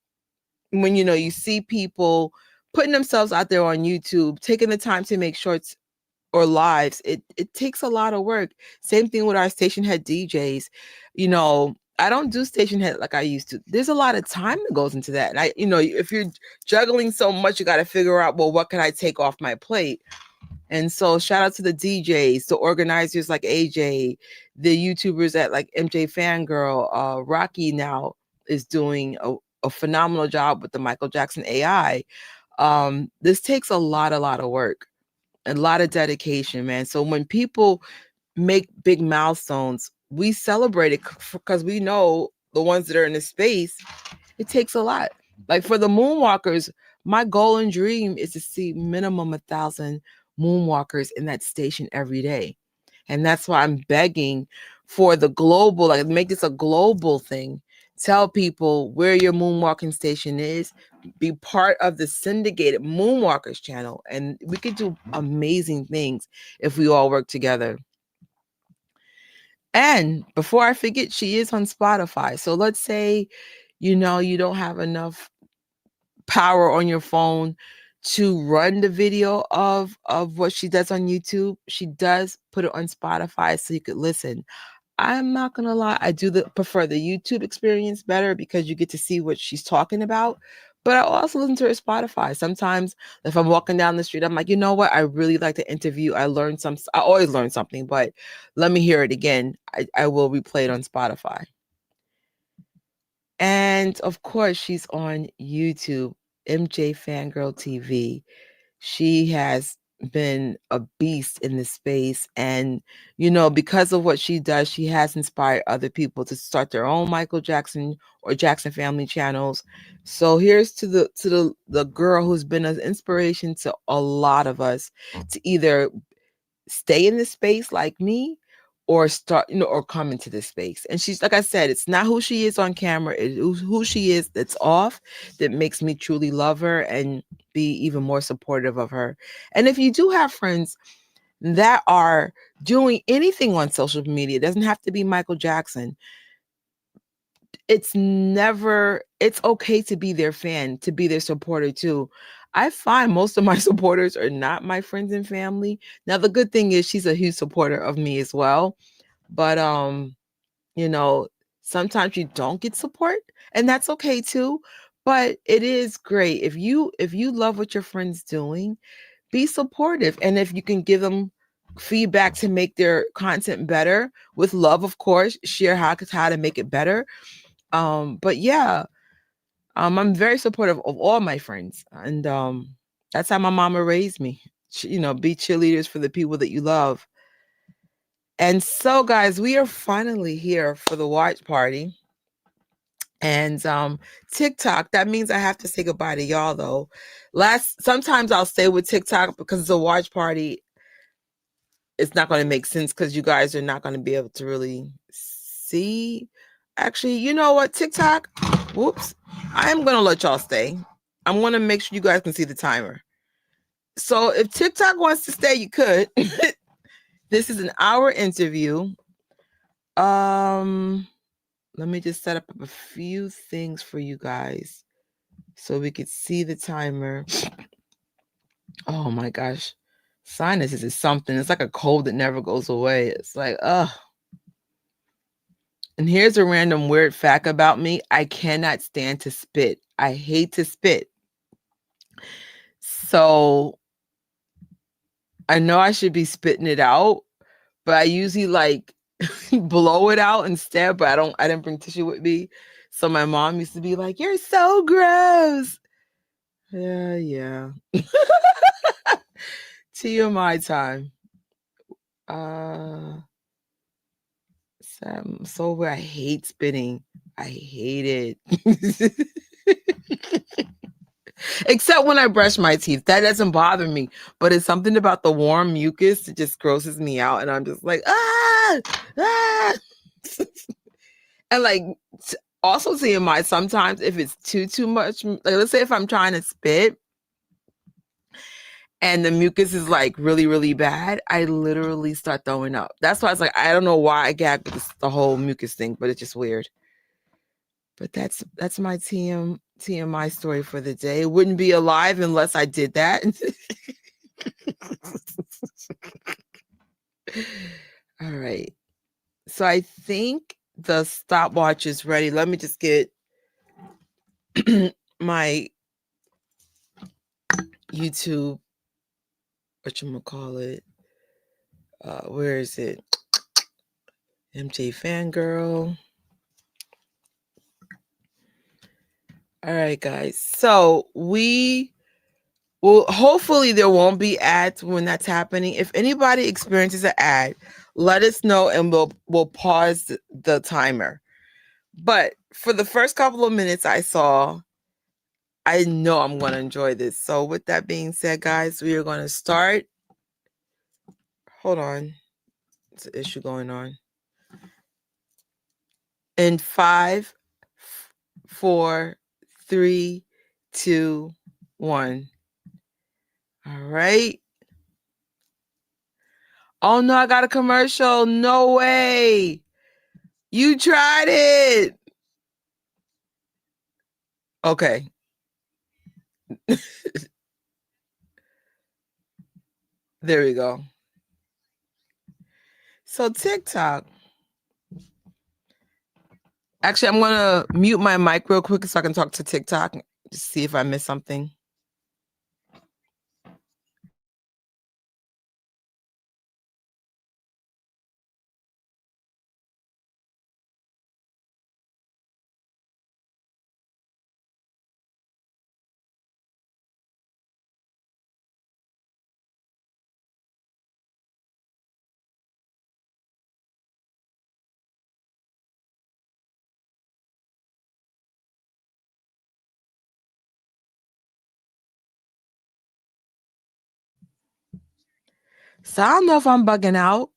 when you see people putting themselves out there on YouTube, taking the time to make shorts or lives, it takes a lot of work. Same thing with our station head DJs. I don't do station head like I used to. There's a lot of time that goes into that. And if you're juggling so much, you got to figure out, well, what can I take off my plate? And so shout out to the DJs, the organizers like AJ, the YouTubers at like MJfangirl. Rocky now is doing a phenomenal job with the Michael Jackson AI. This takes a lot of work, a lot of dedication, man. So when people make big milestones, we celebrate it because we know the ones that are in the space, it takes a lot. Like for the moonwalkers, my goal and dream is to see minimum 1,000 moonwalkers in that station every day. And that's why I'm begging for the global, like make this a global thing. Tell people where your moonwalking station is, be part of the syndicated moonwalkers channel. And we could do amazing things if we all work together. And before I forget, she is on Spotify. So let's say, you don't have enough power on your phone to run the video of what she does on YouTube. She does put it on Spotify so you could listen. I'm not gonna lie, I do prefer the YouTube experience better because you get to see what she's talking about. But I also listen to her Spotify. Sometimes if I'm walking down the street, I'm like, you know what? I really like the interview. I always learn something, but let me hear it again. I will replay it on Spotify. And of course, she's on YouTube, MJfangirl TV. She has been a beast in this space. And, because of what she does, she has inspired other people to start their own Michael Jackson or Jackson family channels. So here's to the girl who's been an inspiration to a lot of us to either stay in this space like me or start, or come into this space. And she's, like I said, it's not who she is on camera, it's who she is that's off that makes me truly love her and be even more supportive of her. And if you do have friends that are doing anything on social media, it doesn't have to be Michael Jackson. It's okay to be their fan, to be their supporter too. I find most of my supporters are not my friends and family. Now, the good thing is she's a huge supporter of me as well. But, sometimes you don't get support, and that's okay too. But it is great. If you love what your friend's doing, be supportive. And if you can give them feedback to make their content better with love, of course, share how to make it better. But yeah, I'm very supportive of all my friends. And that's how my mama raised me. Be cheerleaders for the people that you love. And so, guys, we are finally here for the watch party. And TikTok, that means I have to say goodbye to y'all, though. Sometimes I'll stay with TikTok because it's a watch party. It's not going to make sense because you guys are not going to be able to really see. Actually, you know what? TikTok, whoops. I am going to let y'all stay. I'm going to make sure you guys can see the timer. So if TikTok wants to stay, you could. This is an hour interview. Let me just set up a few things for you guys so we could see the timer. Oh my gosh. Sinuses is something. It's like a cold that never goes away. It's like, ugh. And here's a random weird fact about me. I cannot stand to spit. I hate to spit. So I know I should be spitting it out, but I usually like blow it out instead, but I didn't bring tissue with me. So my mom used to be like, "You're so gross." Yeah. TMI time. So where I hate spitting. I hate it. Except when I brush my teeth. That doesn't bother me. But it's something about the warm mucus that just grosses me out. And I'm just like, ah. And like, also TMI, sometimes if it's too much, like let's say if I'm trying to spit and the mucus is like really, really bad, I literally start throwing up. That's why it's like, I don't know why I gag with the whole mucus thing, but it's just weird. But that's my TMI story for the day. It wouldn't be alive unless I did that. All right. So I think the stopwatch is ready. Let me just get my YouTube, whatchamacallit. Where is it? MJfangirl. All right, guys. So we will, hopefully there won't be ads when that's happening. If anybody experiences an ad, let us know and we'll pause the timer. But for the first couple of minutes I know I'm going to enjoy this. So with that being said, guys, we are going to start. Hold on. There's an issue going on. In 5, 4, 3, 2, 1. All right. Oh no, I got a commercial. No way. You tried it. Okay. There we go. So TikTok. Actually, I'm going to mute my mic real quick so I can talk to TikTok. Just see if I missed something. So I don't know if I'm bugging out,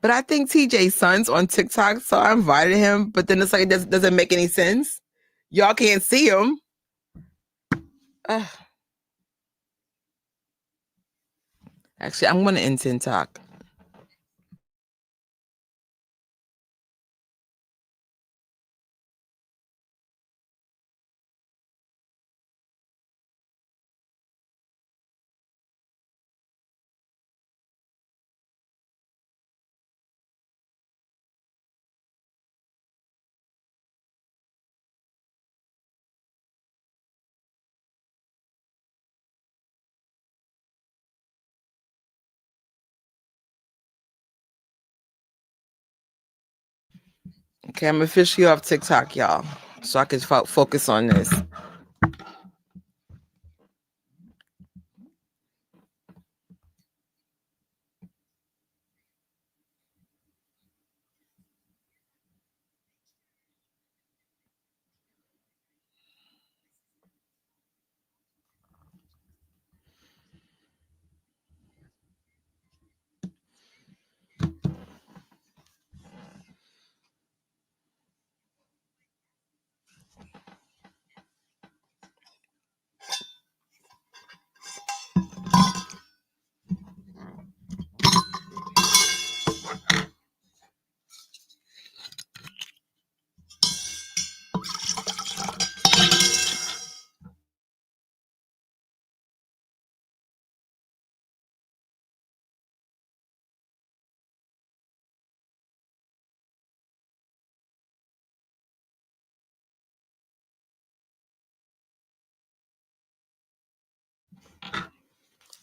but I think TJ's son's on TikTok, so I invited him. But then it's like it doesn't make any sense. Y'all can't see him. Actually, I'm going to end TikTok. Okay, I'm officially off TikTok, y'all, so I can focus on this.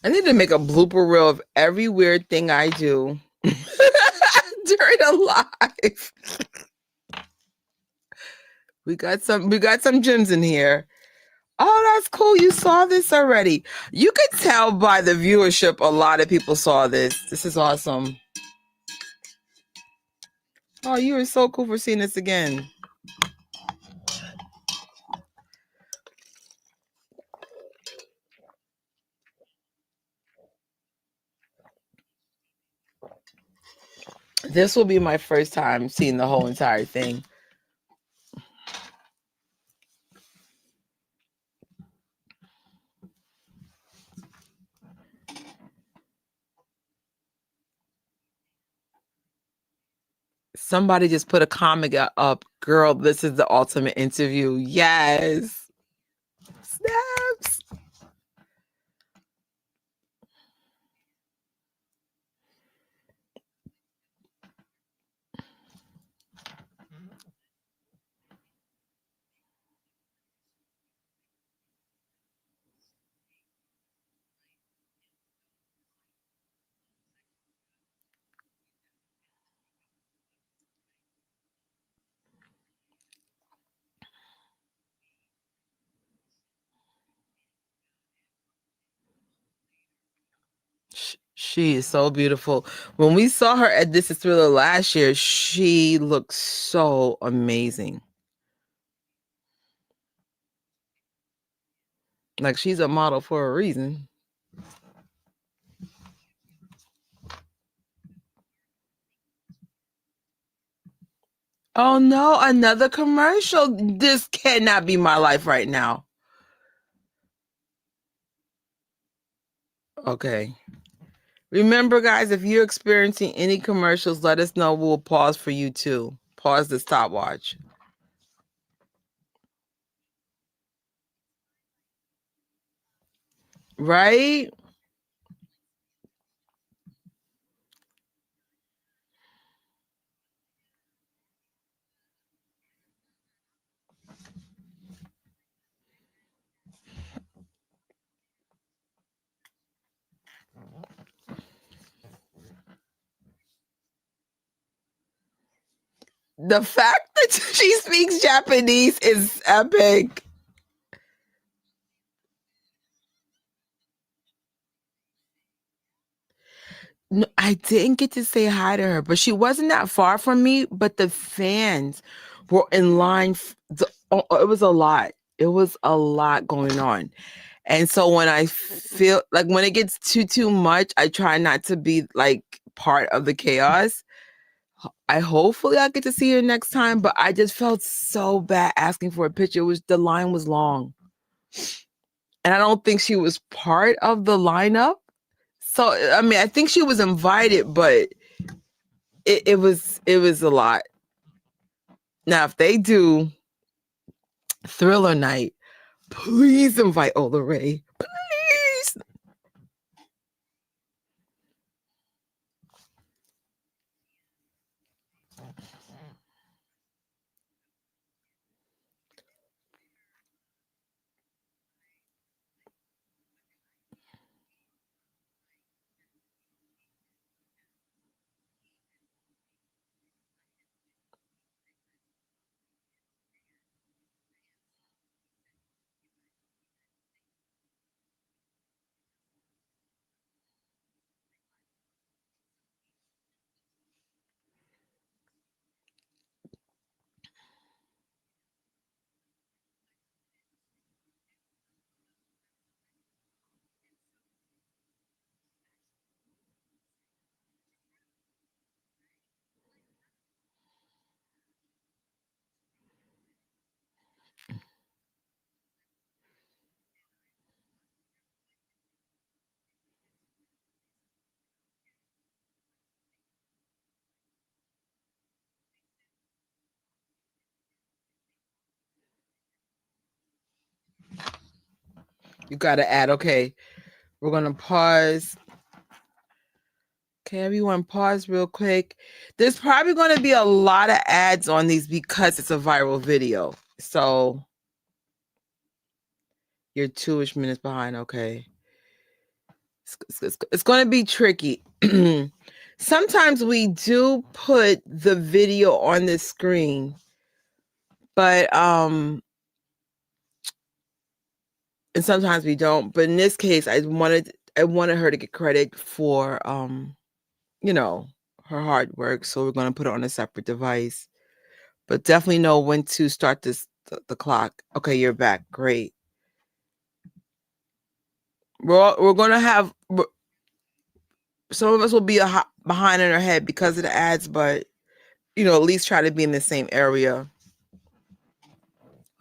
I need to make a blooper reel of every weird thing I do during a live. We got some gems in here. Oh, that's cool. You saw this already. You could tell by the viewership a lot of people saw this. This is awesome. Oh, you are so cool for seeing this again. This will be my first time seeing the whole entire thing. Somebody just put a comment up. Girl, this is the ultimate interview. Yes. Snaps. She is so beautiful. When we saw her at This Is Thriller last year, she looked so amazing. Like she's a model for a reason. Oh no, another commercial. This cannot be my life right now. Okay. Remember, guys, if you're experiencing any commercials, let us know. We'll pause for you too. Pause the stopwatch. Right? The fact that she speaks Japanese is epic. No, I didn't get to say hi to her, but she wasn't that far from me. But the fans were in line. It was a lot. It was a lot going on. And so when I feel like when it gets too much, I try not to be like part of the chaos. Hopefully I'll get to see her next time, but I just felt so bad asking for a picture. The line was long. And I don't think she was part of the lineup. So I mean, I think she was invited, but it was a lot. Now, if they do Thriller Night, please invite Ola Ray. Please. You got to add, okay, we're going to pause. Okay, everyone pause real quick. There's probably going to be a lot of ads on these because it's a viral video. So you're 2-ish minutes behind. Okay. It's going to be tricky. Sometimes we do put the video on the screen, but and sometimes we don't. But in this case, I wanted her to get credit for you know, her hard work. So we're going to put it on a separate device. But definitely know when to start the clock. Okay, you're back. Great. We're going to have some of us will be behind in our head because of the ads, but you know, at least try to be in the same area.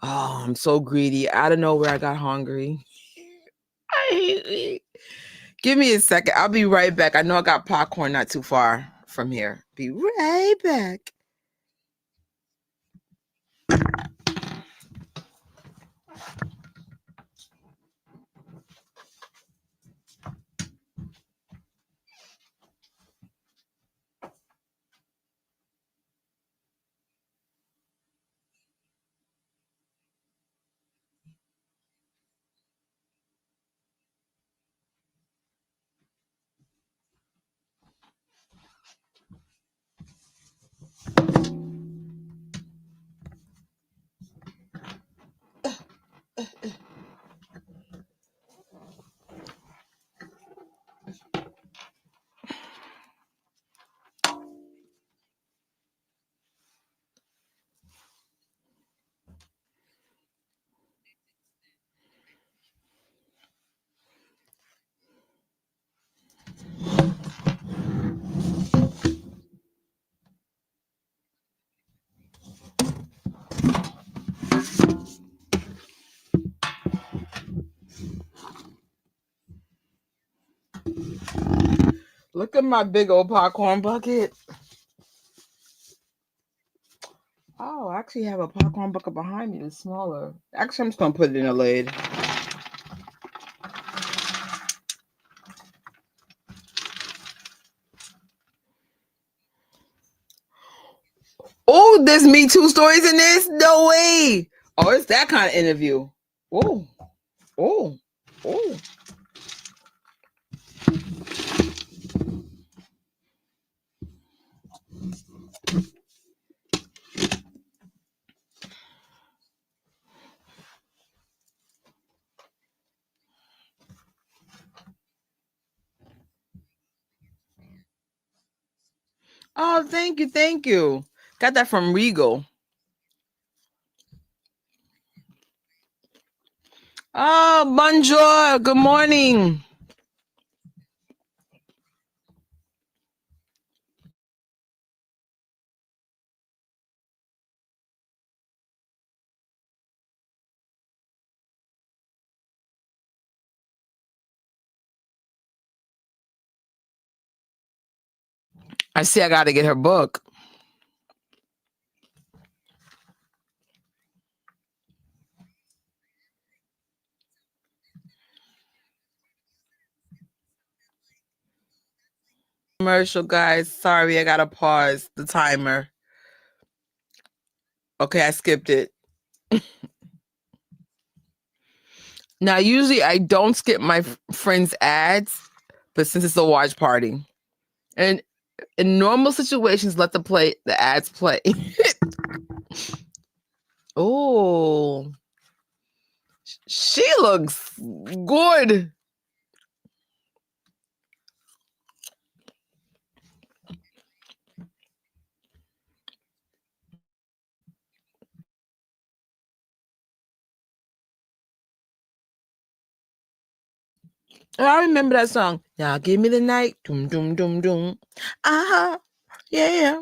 Oh, I'm so greedy. Out of nowhere, I got hungry. I hate it. Give me a second. I'll be right back. I know I got popcorn not too far from here. Be right back. Look at my big old popcorn bucket. Oh, I actually have a popcorn bucket behind me that's smaller. Actually, I'm just going to put it in a lid. Oh, there's Me Too stories in this? No way. Oh, it's that kind of interview. Oh, oh, oh. Oh, thank you, thank you. Got that from Regal. Oh, bonjour. Good morning. I see I got to get her book. Commercial, guys. Sorry, I got to pause the timer. Okay, I skipped it. Now, usually I don't skip my friends' ads, but since it's a watch party, and in normal situations, let the ads play. Oh, she looks good. I remember that song. Now give me the night. Doom, doom, doom, doom. Uh-huh. Yeah.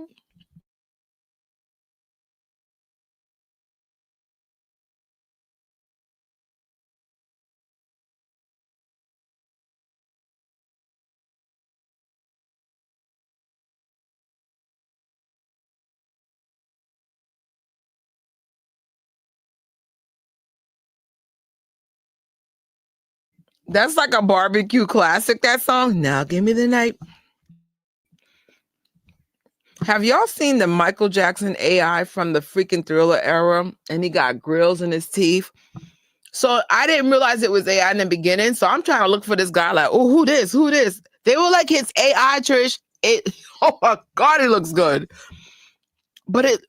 That's like a barbecue classic, that song. Now give me the night. Have y'all seen the Michael Jackson AI from the freaking Thriller era? And he got grills in his teeth. So I didn't realize it was AI in the beginning. So I'm trying to look for this guy like, oh, who this? Who this? They were like, it's AI, Trish. Oh my God, it looks good. But it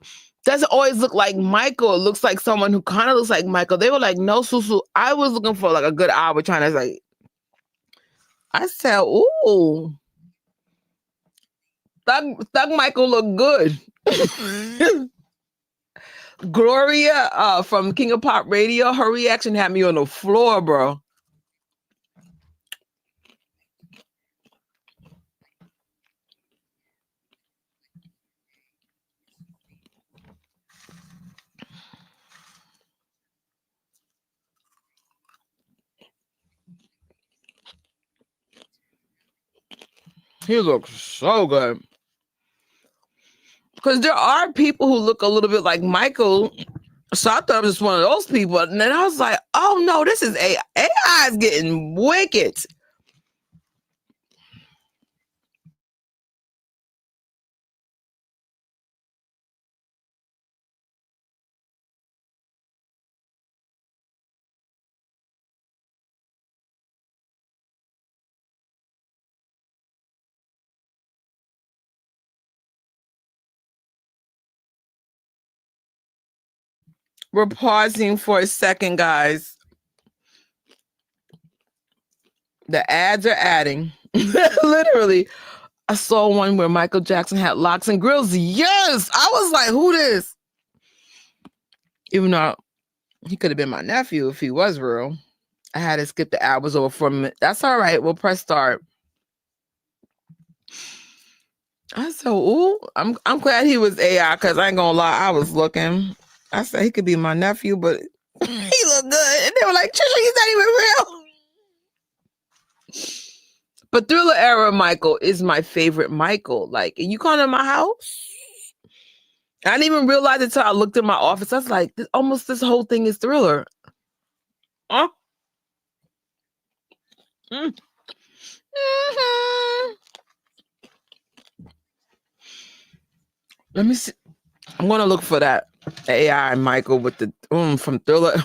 doesn't always look like Michael. It looks like someone who kind of looks like Michael. They were like, no, Susu. I was looking for like a good hour trying to like, I said, ooh, Thug Michael look good. Gloria from King of Pop Radio, her reaction had me on the floor, bro. He looks so good. Because there are people who look a little bit like Michael. So I thought it was one of those people. And then I was like, oh no, this is AI. AI is getting wicked. We're pausing for a second, guys. The ads are adding. Literally. I saw one where Michael Jackson had locks and grills. Yes. I was like, who this? Even though he could have been my nephew if he was real. I had to skip the hours over for a minute. That's all right. We'll press start. I said, ooh, I'm glad he was AI because I ain't gonna lie, I was looking. I said he could be my nephew, but he looked good. And they were like, Trisha, he's not even real. But Thriller era Michael is my favorite Michael. Like, you come to my house? I didn't even realize it until I looked in my office. I was like, almost this whole thing is Thriller. Huh? Mm. Mm-hmm. Let me see. I'm gonna look for that AI Michael with the from Thriller.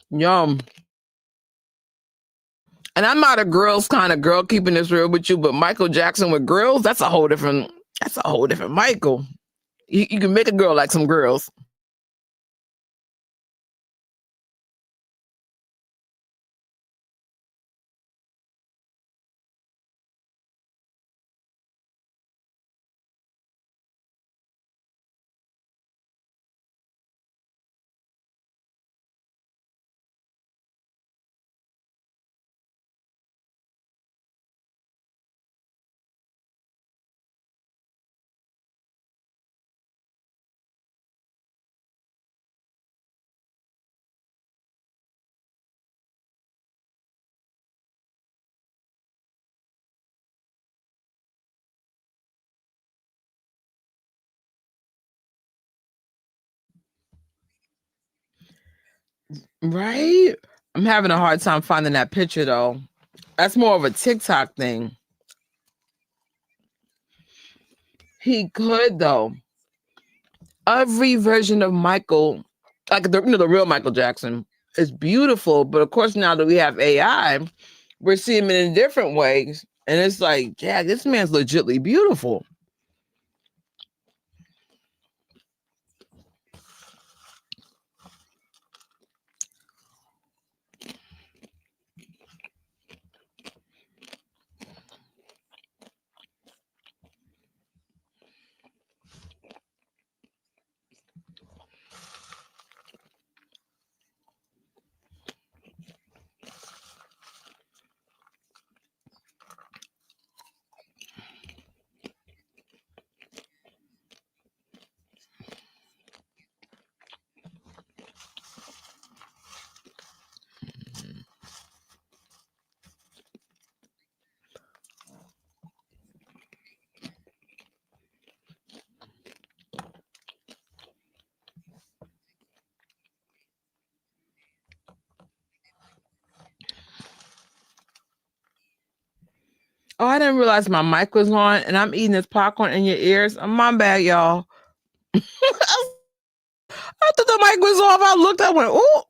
Yum. And I'm not a girls kind of girl, keeping this real with you, but Michael Jackson with grills, that's a whole different Michael. You can make a girl like some girls. Right? I'm having a hard time finding that picture though. That's more of a TikTok thing. He could though. Every version of Michael, like the real Michael Jackson, is beautiful. But of course, now that we have AI, we're seeing him in different ways. And it's like, yeah, this man's legitly beautiful. Oh, I didn't realize my mic was on and I'm eating this popcorn in your ears. My bad, y'all. I I thought the mic was off. I looked, I went, ooh.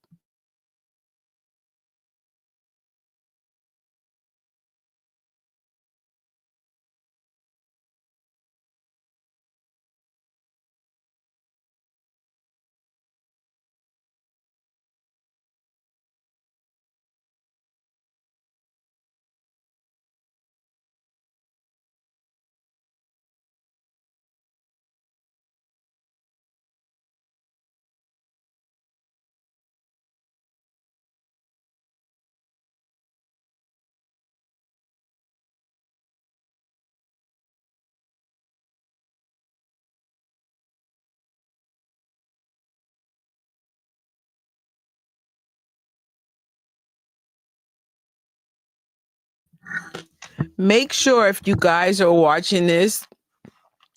Make sure if you guys are watching this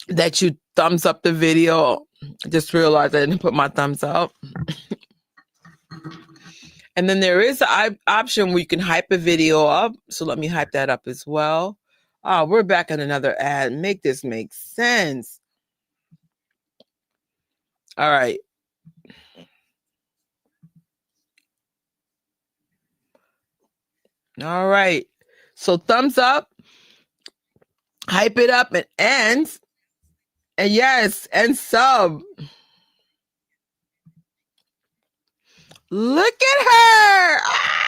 that you thumbs up the video. I just realized I didn't put my thumbs up. And then there is an option where you can hype a video up. So let me hype that up as well. Oh, we're back on another ad. Make this make sense. All right. All right. So thumbs up, hype it up, and ends. And yes, and sub. Look at her. Ah!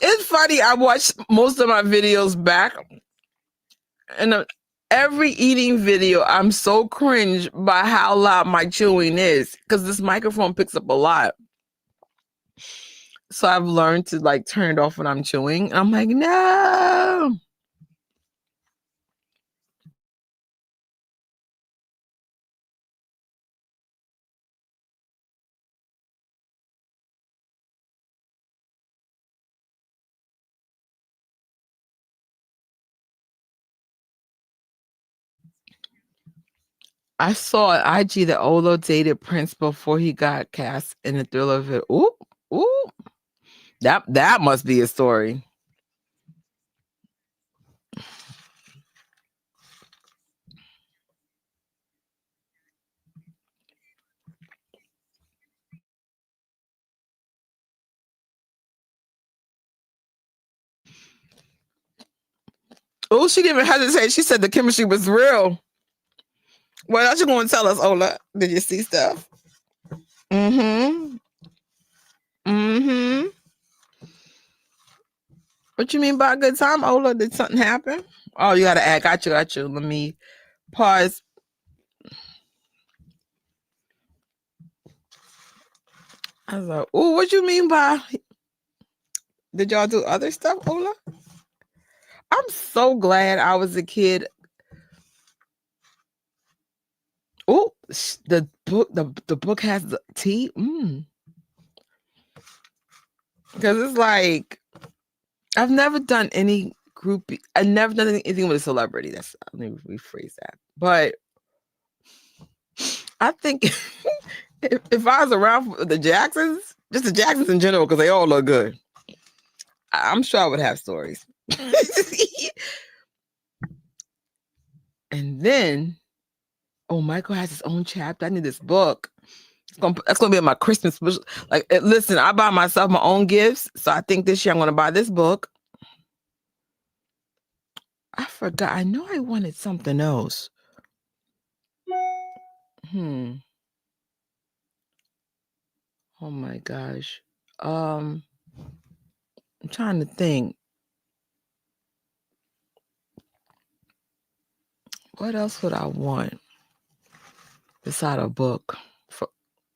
It's funny. I watched most of my videos back, and every eating video, I'm so cringe by how loud my chewing is because this microphone picks up a lot. So I've learned to like turn it off when I'm chewing. And I'm like, no. I saw on IG that Ola dated Prince before he got cast in the Thrillvember. Ooh, ooh. That must be a story. Oh, she didn't even hesitate. She said the chemistry was real. What else you going to tell us, Ola? Did you see stuff? Mm-hmm. Mm-hmm. What you mean by a good time, Ola? Did something happen? Oh, you got to add. Got you. Let me pause. I was like, oh, what you mean by... Did y'all do other stuff, Ola? I'm so glad I was a kid. Oh, the book has the tea. Because it's like I've never done any group. I've never done anything with a celebrity. Let me rephrase that. But I think if I was around for the Jacksons, just the Jacksons in general, because they all look good, I'm sure I would have stories. And then, oh, Michael has his own chapter. I need this book. That's gonna be my Christmas special. Like, listen, I buy myself my own gifts, so I think this year I'm gonna buy this book. I forgot. I know I wanted something else. Oh my gosh. I'm trying to think. What else would I want beside a book?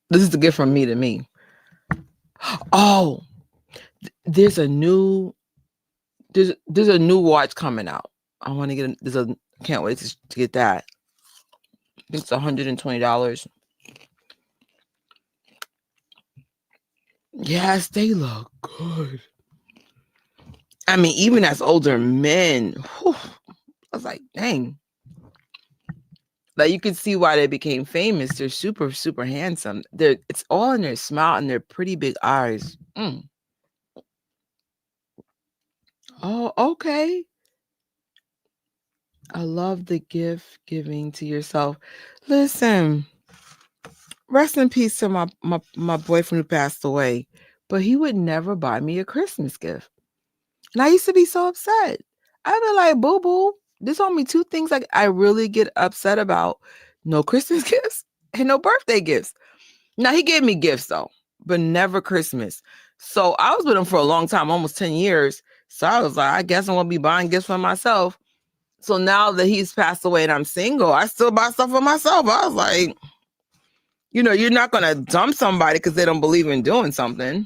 This is the gift from me to me. Oh, there's a new watch coming out. I want to get can't wait to get that. I think it's $120. Yes, they look good. I mean, even as older men, whew, I was like, dang. Like, you can see why they became famous. They're super, super handsome. It's all in their smile and their pretty big eyes. Oh, okay. I love the gift giving to yourself. Listen, rest in peace to my boyfriend who passed away, but he would never buy me a Christmas gift. And I used to be so upset. I'd be like, boo boo, there's only two things like I really get upset about: no Christmas gifts and no birthday gifts. Now, he gave me gifts though, but never Christmas. So I was with him for a long time, almost 10 years. So I was like, I guess I'm gonna be buying gifts for myself. So now that he's passed away and I'm single, I still buy stuff for myself. I was like, you're not gonna dump somebody because they don't believe in doing something.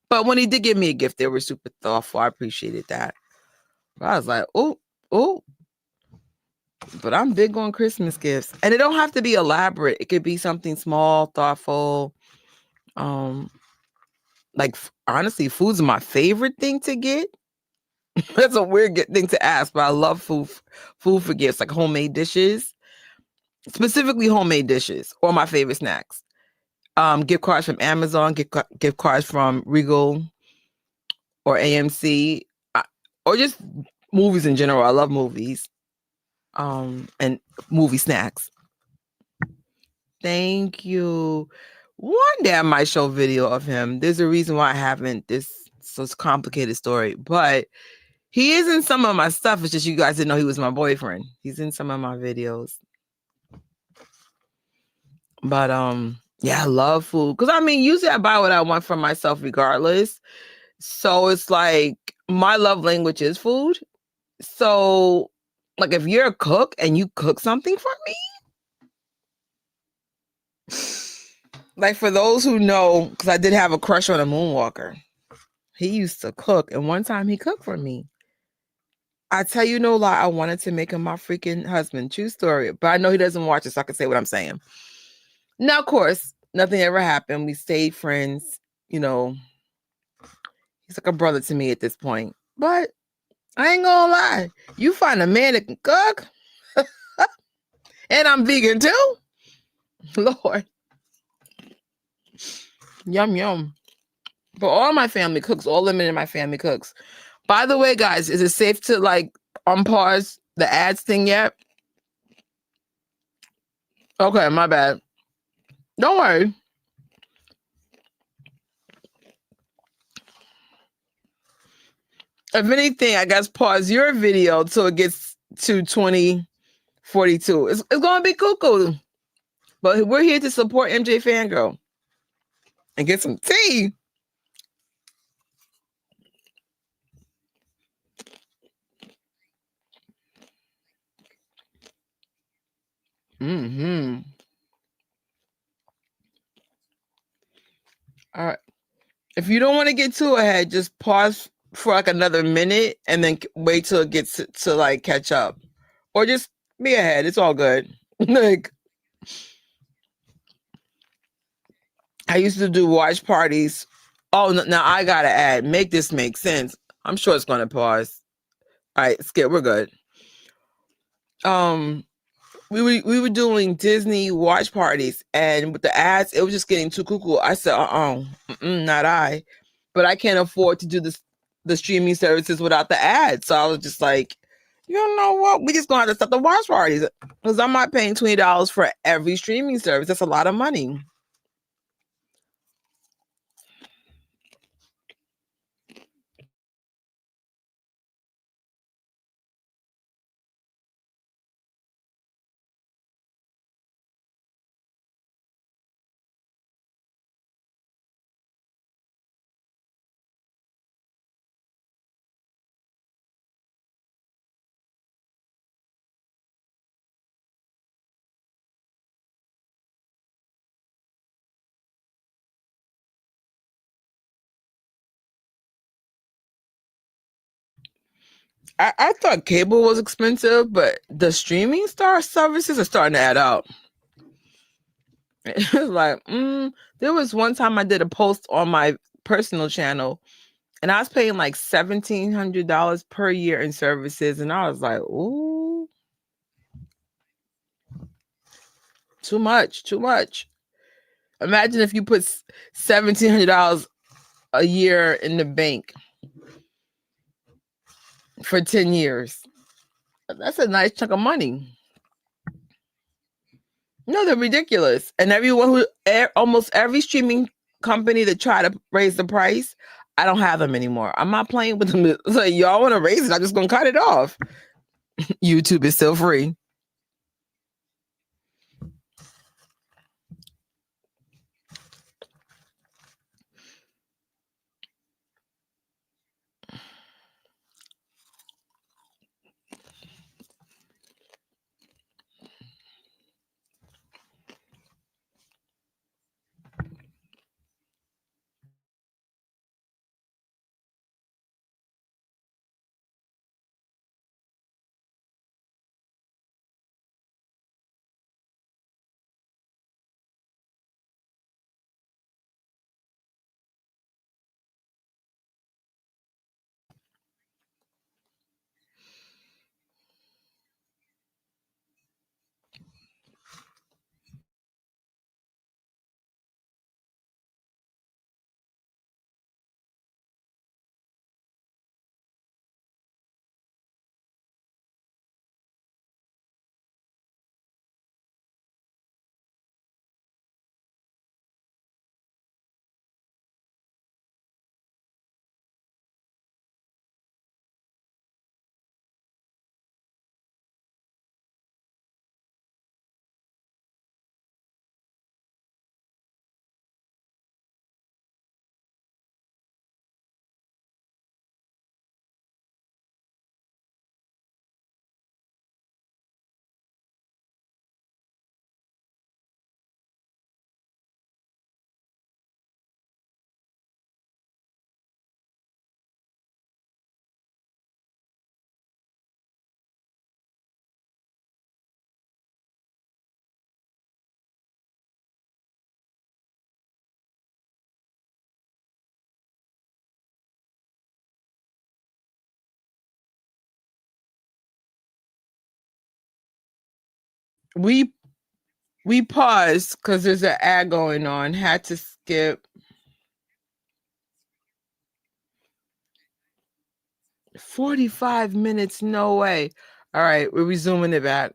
But when he did give me a gift, they were super thoughtful. I appreciated that. But I was like, oh. But I'm big on Christmas gifts. And it don't have to be elaborate. It could be something small, thoughtful. Like, honestly, food's my favorite thing to get. That's a weird thing to ask, but I love food for gifts, like homemade dishes, specifically homemade dishes, or my favorite snacks. Gift cards from Amazon, gift cards from Regal or AMC, or just movies in general. I love movies, and movie snacks. Thank you. One day I might show a video of him. There's a reason why I haven't. So it's a complicated story, but he is in some of my stuff. It's just you guys didn't know he was my boyfriend. He's in some of my videos. But yeah, I love food. Because I mean, usually I buy what I want for myself regardless. So it's like my love language is food. So like if you're a cook and you cook something for me, like for those who know, because I did have a crush on a moonwalker. He used to cook, and one time he cooked for me. I tell you no lie, I wanted to make him my freaking husband. True story. But I know he doesn't watch it, so I can say what I'm saying. Now, of course, nothing ever happened. We stayed friends. He's like a brother to me at this point. But I ain't gonna lie. You find a man that can cook, and I'm vegan too. Lord. Yum, yum. But all my family cooks, all the men in my family cooks. By the way, guys, is it safe to unpause the ads thing yet? Okay, my bad. Don't worry. If anything, I guess pause your video till it gets to 2042. It's gonna be cuckoo. But we're here to support MJfangirl and get some tea. Mm-hmm. All right. If you don't want to get too ahead, just pause for another minute and then wait till it gets to catch up. Or just be ahead. It's all good. I used to do watch parties. Oh, now I gotta add, make this make sense. I'm sure it's gonna pause. All right, Skip, we're good. We were doing Disney watch parties, and with the ads, it was just getting too cuckoo. I said, not I. But I can't afford to do the streaming services without the ads. So I was just like, you know what? We just gonna have to stop the watch parties because I'm not paying $20 for every streaming service. That's a lot of money. I thought cable was expensive, but the streaming star services are starting to add up. It was like, there was one time I did a post on my personal channel, and I was paying like $1,700 per year in services, and I was like, ooh, too much, too much. Imagine if you put $1,700 a year in the bank for 10 years. That's a nice chunk of money. No, they're ridiculous. And almost every streaming company that try to raise the price, I don't have them anymore. I'm not playing with them. It's like, y'all want to raise it, I'm just going to cut it off. YouTube is still free. We paused because there's an ad going on. Had to skip. 45 minutes, no way. All right, we're resuming it back.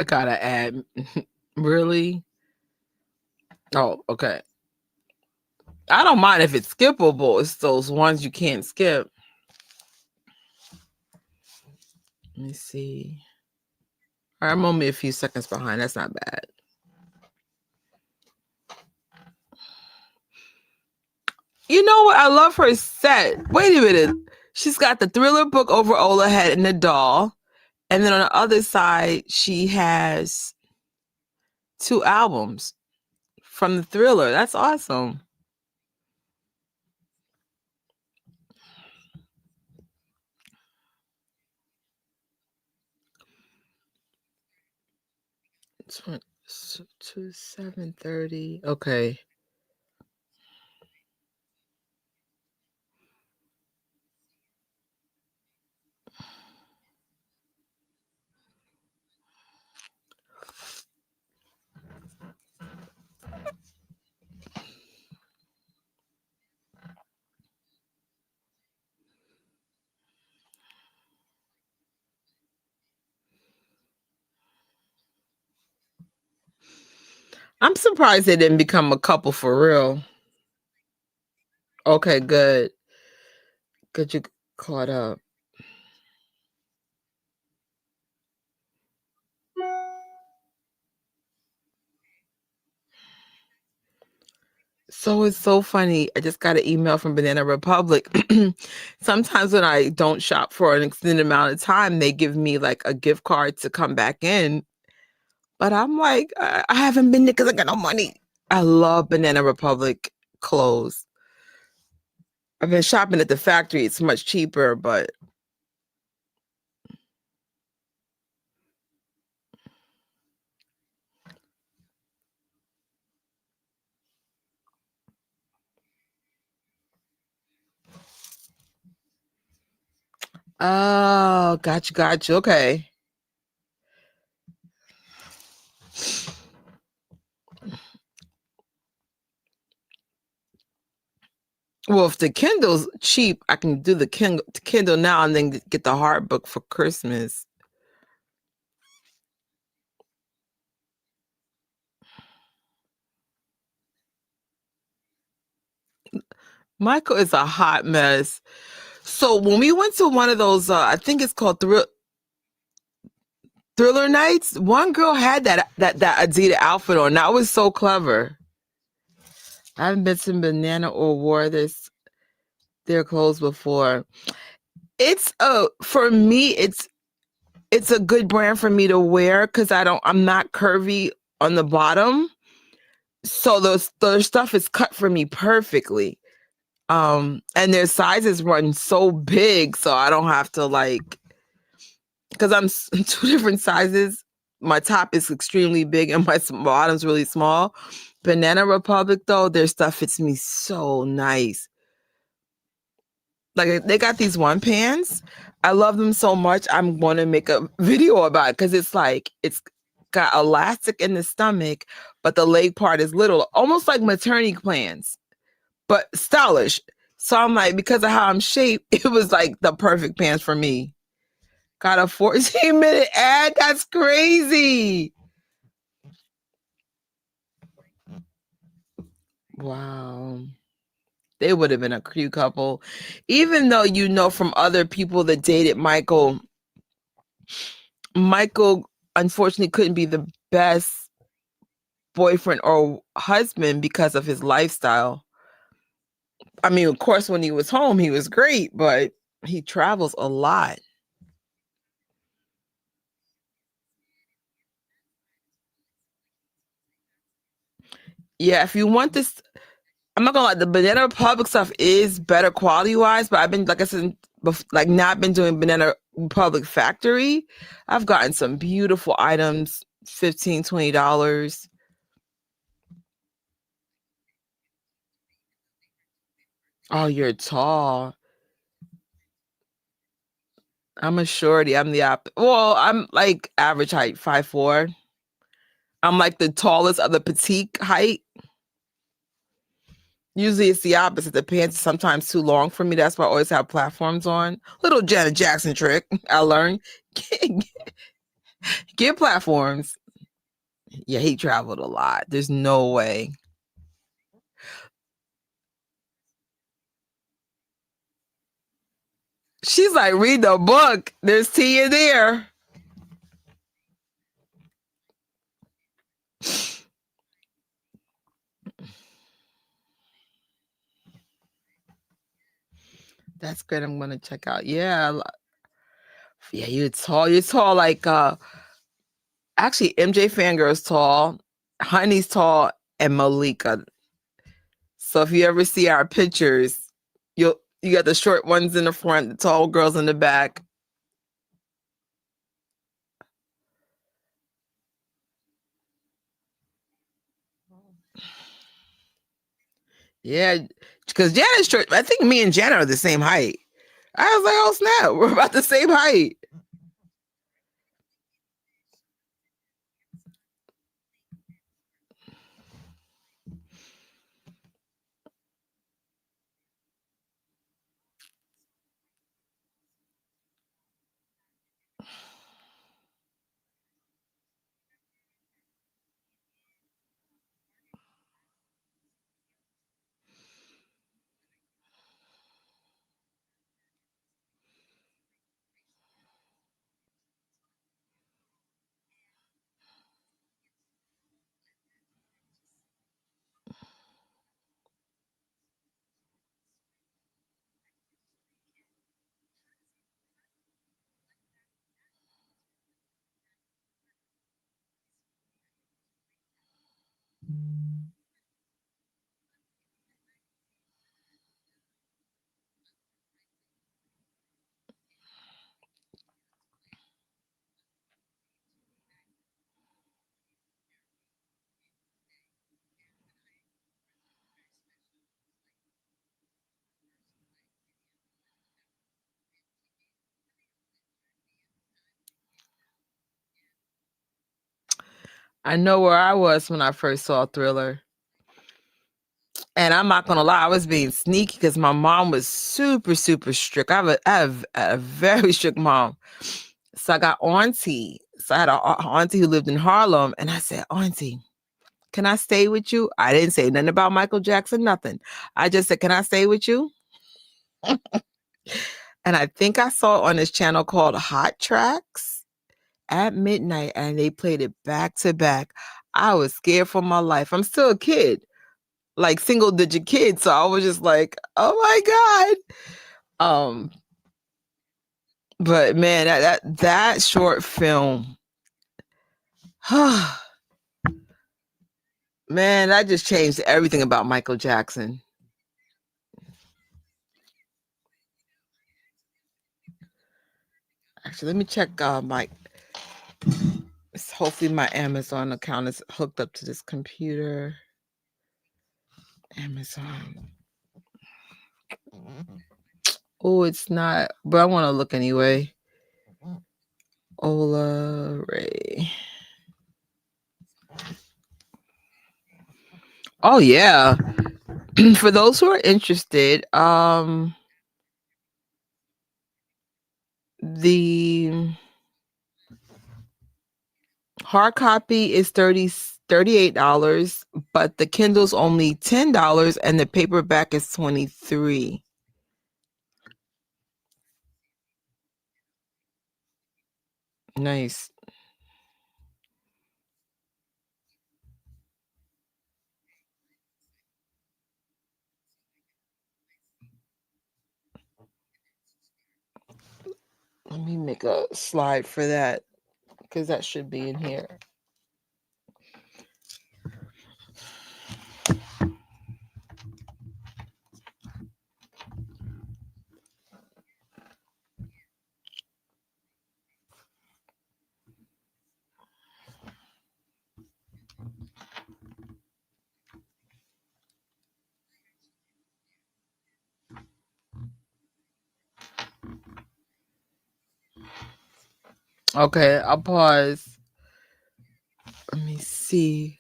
gotta add. Really? Oh, okay. I don't mind if it's skippable. It's those ones you can't skip. Let me see. All right, I'm only a few seconds behind. That's not bad. You know what? I love her set. Wait a minute. She's got the Thriller book over Ola head and the doll. And then on the other side, she has 2 albums from the Thriller. That's awesome. To 7:30. Okay. I'm surprised they didn't become a couple for real. Okay, good. Good you caught up. So it's so funny. I just got an email from Banana Republic. Sometimes when I don't shop for an extended amount of time, they give me like a gift card to come back in. But I'm like, I haven't been there because I got no money. I love Banana Republic clothes. I've been shopping at the factory. It's much cheaper, but oh, gotcha. Okay. Well, if the Kindle's cheap, I can do the Kindle now and then get the hard book for Christmas. Michael is a hot mess. So when we went to one of those, I think it's called Thriller nights, one girl had that Adidas outfit on. That was so clever. I haven't been to Banana or wore their clothes before. It's for me, it's a good brand for me to wear because I'm not curvy on the bottom. So the stuff is cut for me perfectly. And their sizes run so big, so I don't have to because I'm 2 different sizes. My top is extremely big and my bottom's really small. Banana Republic, though, their stuff fits me so nice. Like they got these one pants. I love them so much. I'm going to make a video about it because it's got elastic in the stomach, but the leg part is little, almost like maternity pants, but stylish. So I'm like, because of how I'm shaped, it was like the perfect pants for me. Got a 14-minute ad. That's crazy. Wow. They would have been a cute couple. Even though from other people that dated Michael unfortunately couldn't be the best boyfriend or husband because of his lifestyle. I mean, of course, when he was home, he was great, but he travels a lot. Yeah, if you want this, I'm not gonna lie, the Banana Republic stuff is better quality wise, but I've been, like I said, now I've been doing Banana Republic Factory. I've gotten some beautiful items, $15, $20. Oh, you're tall. I'm a shorty. I'm the well, I'm like average height, 5'4". I'm like the tallest of the petite height. Usually it's the opposite. The pants are sometimes too long for me. That's why I always have platforms on. Little Janet Jackson trick I learned. Get platforms. Yeah, he traveled a lot. There's no way. She's like, read the book. There's tea in there. That's great. I'm gonna check out. Yeah, you're tall. You're tall like actually MJfangirl's tall, Honey's tall, and Malika. So if you ever see our pictures, you got the short ones in the front, the tall girls in the back. Yeah, because Janet's short. I think me and Janet are the same height. I was like, oh snap, we're about the same height. I know where I was when I first saw Thriller. And I'm not gonna lie, I was being sneaky because my mom was super, super strict. I have a very strict mom. So I got auntie. So I had an auntie who lived in Harlem, and I said, Auntie, can I stay with you? I didn't say nothing about Michael Jackson, nothing. I just said, can I stay with you? And I think I saw it on this channel called Hot Tracks at midnight, and they played it back to back. I was scared for my life. I'm still a kid, like single digit kid. So I was just like, oh my God. But man, that short film, man, that just changed everything about Michael Jackson. Actually, let me check hopefully my Amazon account is hooked up to this computer. Amazon. Oh, it's not, but I want to look anyway. Ola Ray. Oh yeah. For those who are interested, the hard copy is $38, but the Kindle's only $10 and the paperback is $23. Nice. Let me make a slide for that because that should be in here. Okay, I'll pause. Let me see.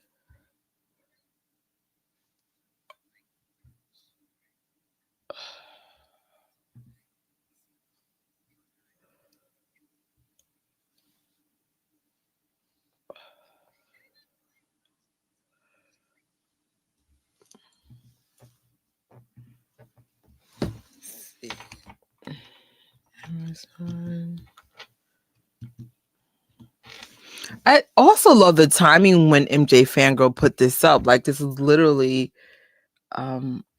I also love the timing when MJfangirl put this up. Like, this is literally,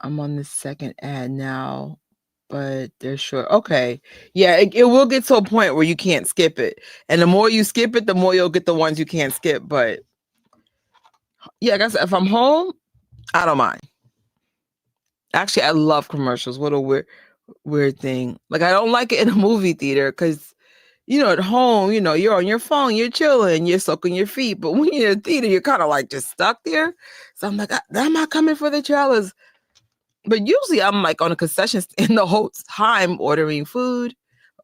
I'm on the second ad now, but they're short. Okay. Yeah, it will get to a point where you can't skip it. And the more you skip it, the more you'll get the ones you can't skip. But yeah, I guess if I'm home, I don't mind. Actually, I love commercials. What a weird thing. Like, I don't like it in a movie theater because, at home, you're on your phone, you're chilling, you're soaking your feet. But when you're in a theater, you're kind of like just stuck there. So I'm like, I'm not coming for the trailers. But usually I'm like on a concession stand the whole time ordering food.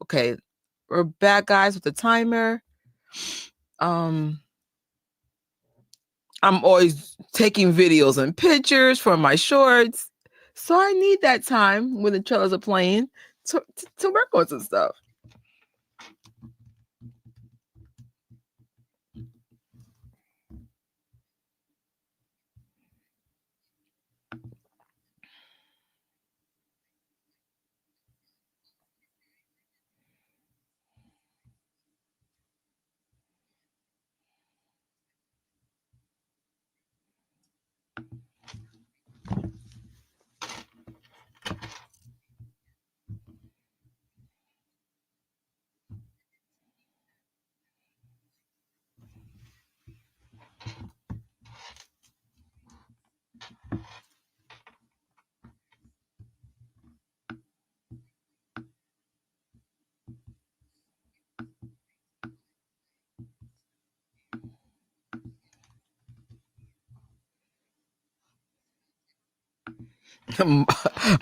Okay, we're back, guys, with the timer. I'm always taking videos and pictures for my shorts. So I need that time when the trailers are playing to work on some stuff.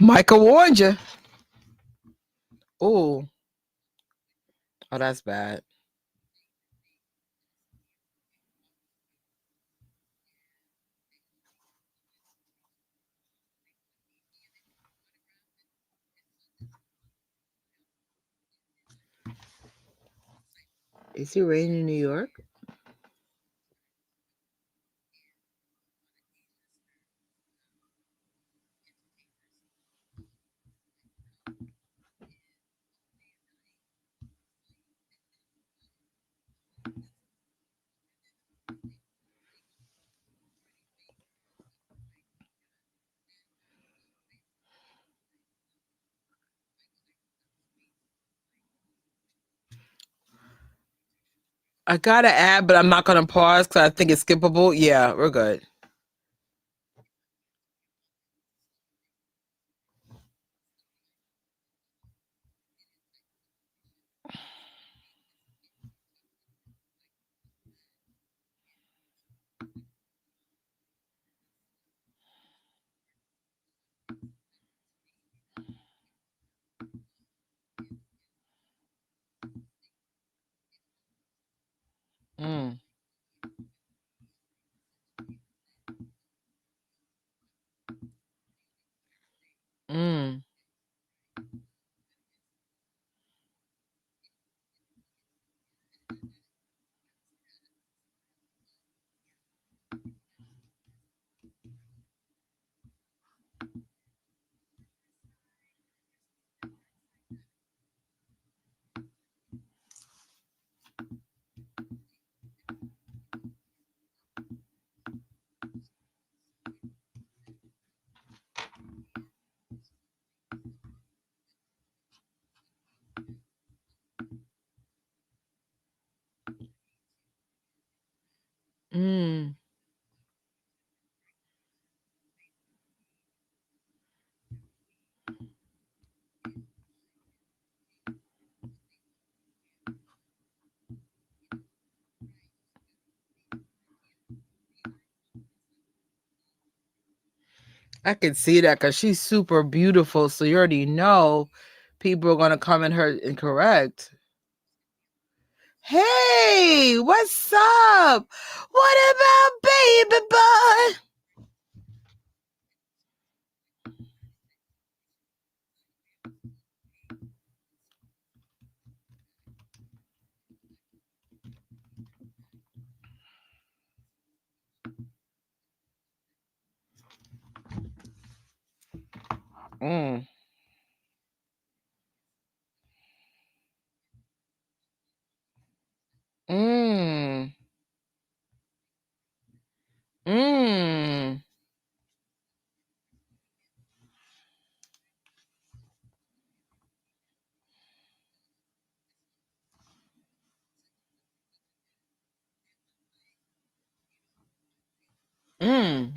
Micah warned you. Oh, that's bad. Is it raining in New York? I gotta add, but I'm not gonna pause because I think it's skippable. Yeah, we're good. Mm, mm, mm, I can see that because she's super beautiful. So you already know people are gonna come at her incorrect. Hey, what's up? What about baby boy? Mm. Mm.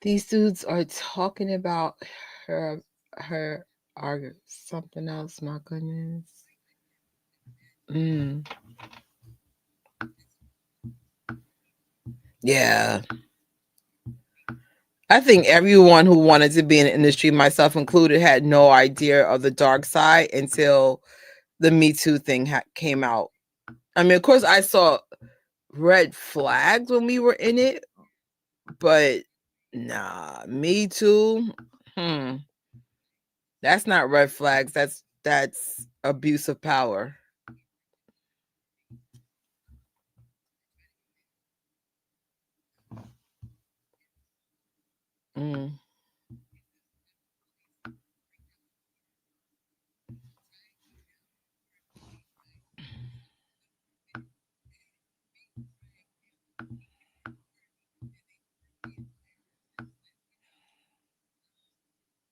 These dudes are talking about her or something else. My goodness. Mm. Yeah. I think everyone who wanted to be in the industry, myself included, had no idea of the dark side until the Me Too thing came out. I mean, of course, I saw red flags when we were in it, but nah, Me Too. That's not red flags. That's abuse of power. Mm.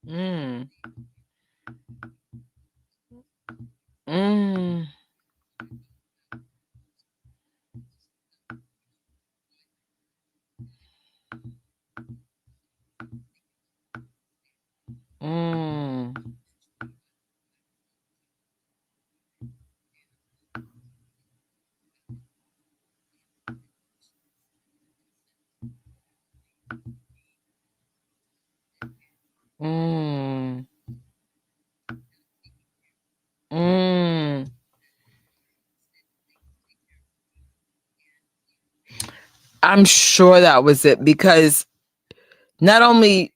Mm. Mm. Mm. Mm. Mm. I'm sure that was it because not only,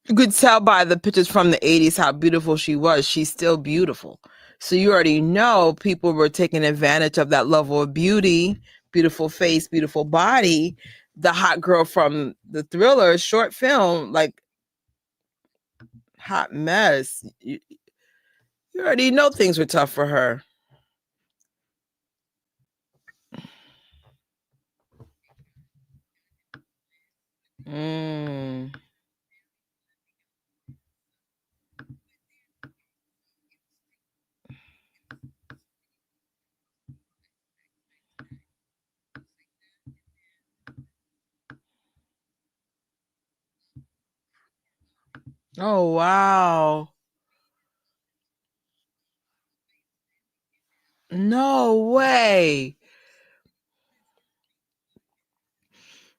you could tell by the pictures from the 80s how beautiful she was. She's still beautiful. So you already know people were taking advantage of that level of beauty, beautiful face, beautiful body. The hot girl from the Thriller short film, like Hot Mess. You already know things were tough for her. Mm. Oh, wow. No way.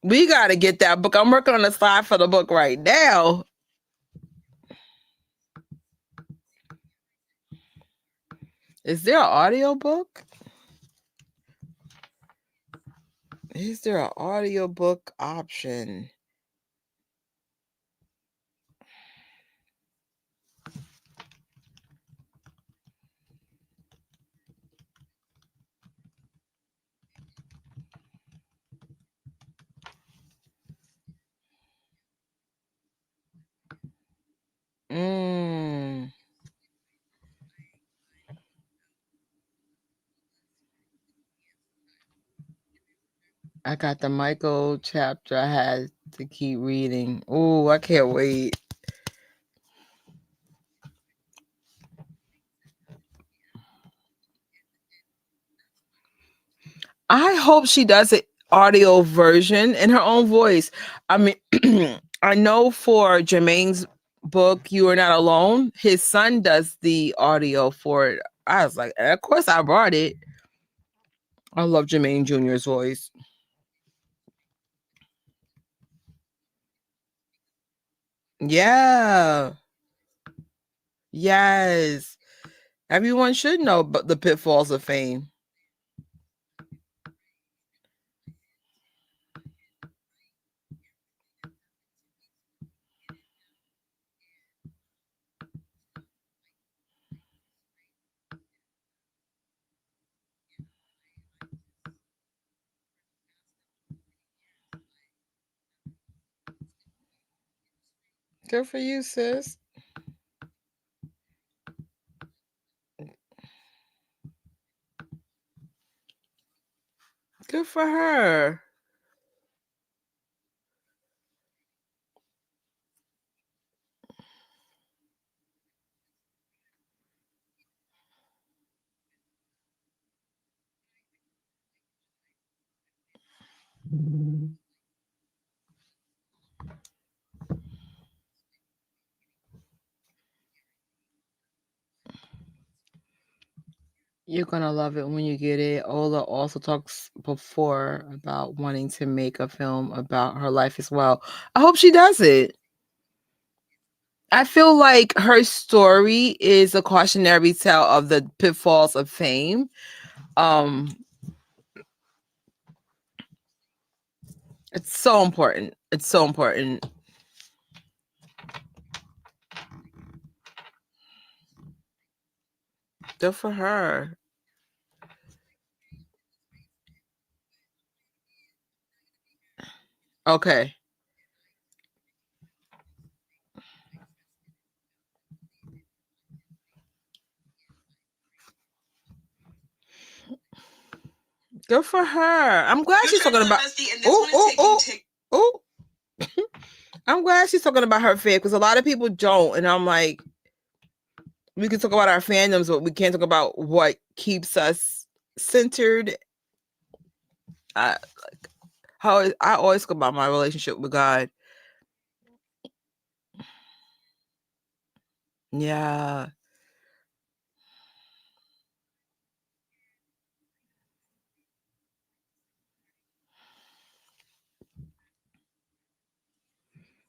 We got to get that book. I'm working on the slide for the book right now. Is there an audiobook? Is there an audiobook option? Mm. I got the Michael chapter. I had to keep reading. Oh, I can't wait. I hope she does an audio version in her own voice. I mean, I know for Jermaine's book, You Are Not Alone, his son does the audio for it. I was like, of course I brought it. I love Jermaine Jr.'s voice. Yeah. Yes. Everyone should know the pitfalls of fame. Good for you, sis. Good for her. You're gonna love it when you get it. Ola also talks before about wanting to make a film about her life as well. I hope she does it. I feel like her story is a cautionary tale of the pitfalls of fame. It's so important. It's so important. Good for her. Okay. Good for her. I'm glad she's talking about. Oh. I'm glad she's talking about her faith because a lot of people don't, and I'm like, we can talk about our fandoms, but we can't talk about what keeps us centered. I always talk about my relationship with God. Yeah.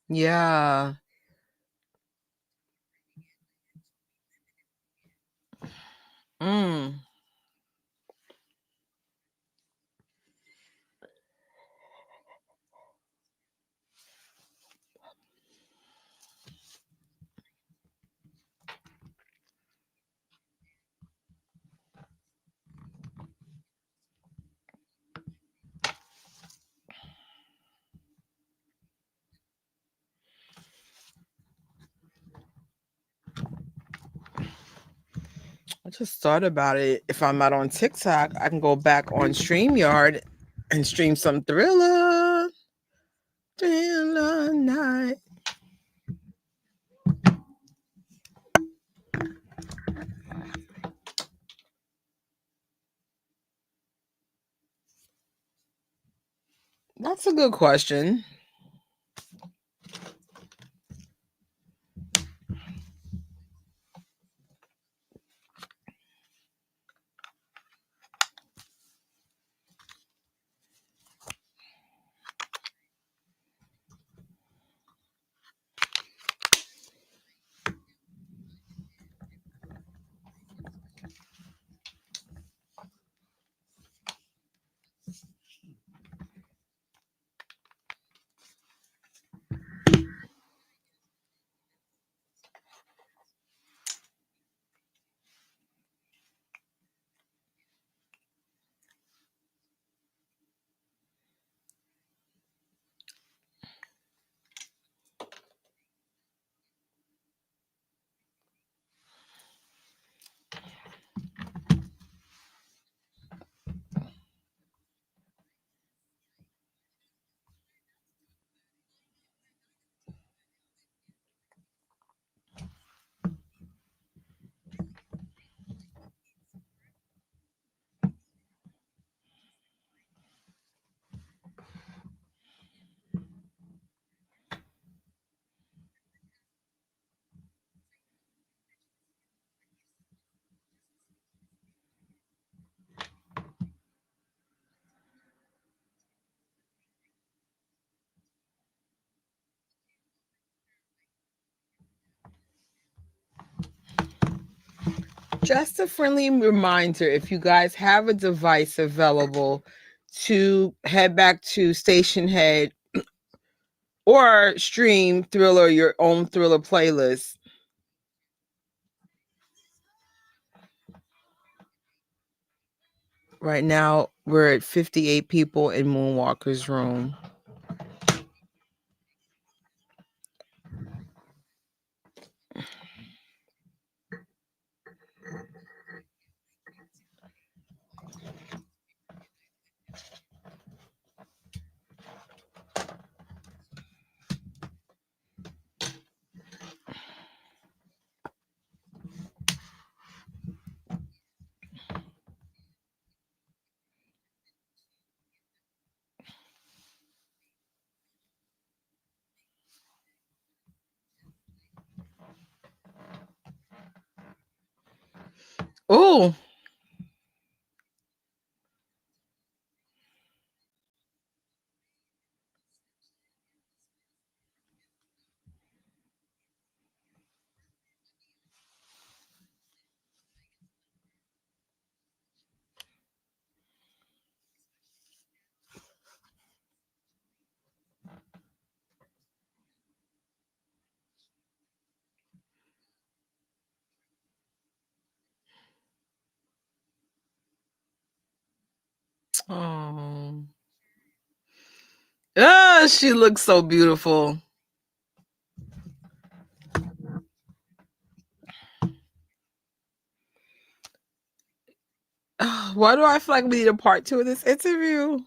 Yeah. Mm. I just thought about it. If I'm not on TikTok, I can go back on StreamYard and stream some Thriller. Thriller night. That's a good question. Just a friendly reminder, if you guys have a device available, to head back to Station Head or stream Thriller, your own Thriller playlist. Right now, we're at 58 people in Moonwalker's room. Oh, oh, she looks so beautiful. Why do I feel like we need a part 2 of this interview?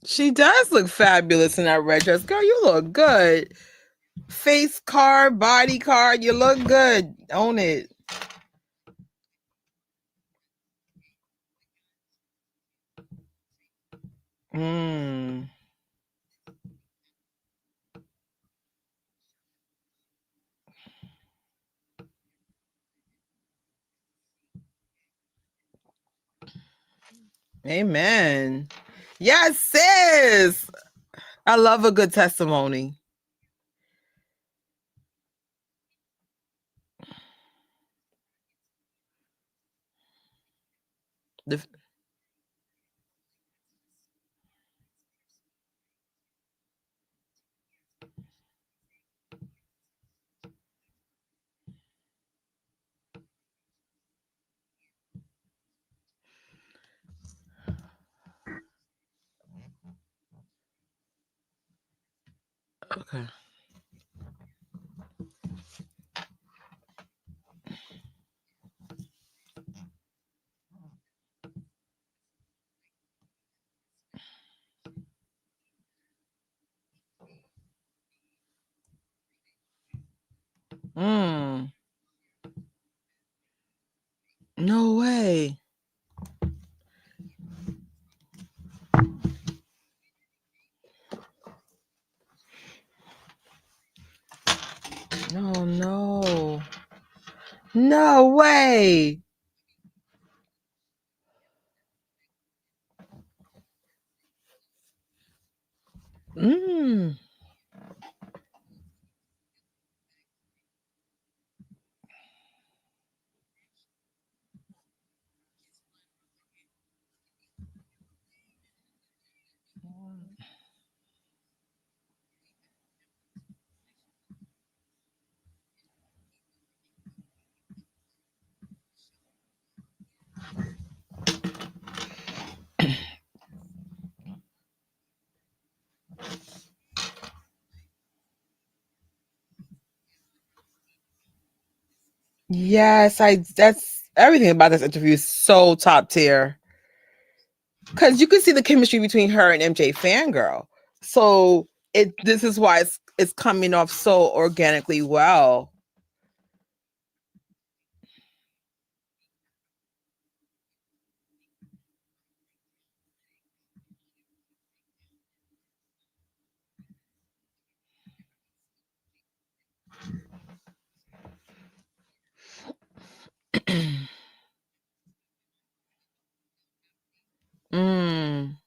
She does look fabulous in that red dress. Girl, you look good. Face card, body card, you look good. Own it. Mm. Amen. Yes, sis. I love a good testimony. The, okay. Mm. No way. Oh no. No way. Mm. Yes, that's everything about this interview is so top tier. Because you can see the chemistry between her and MJ Fangirl. So this is why it's coming off so organically well. Mm.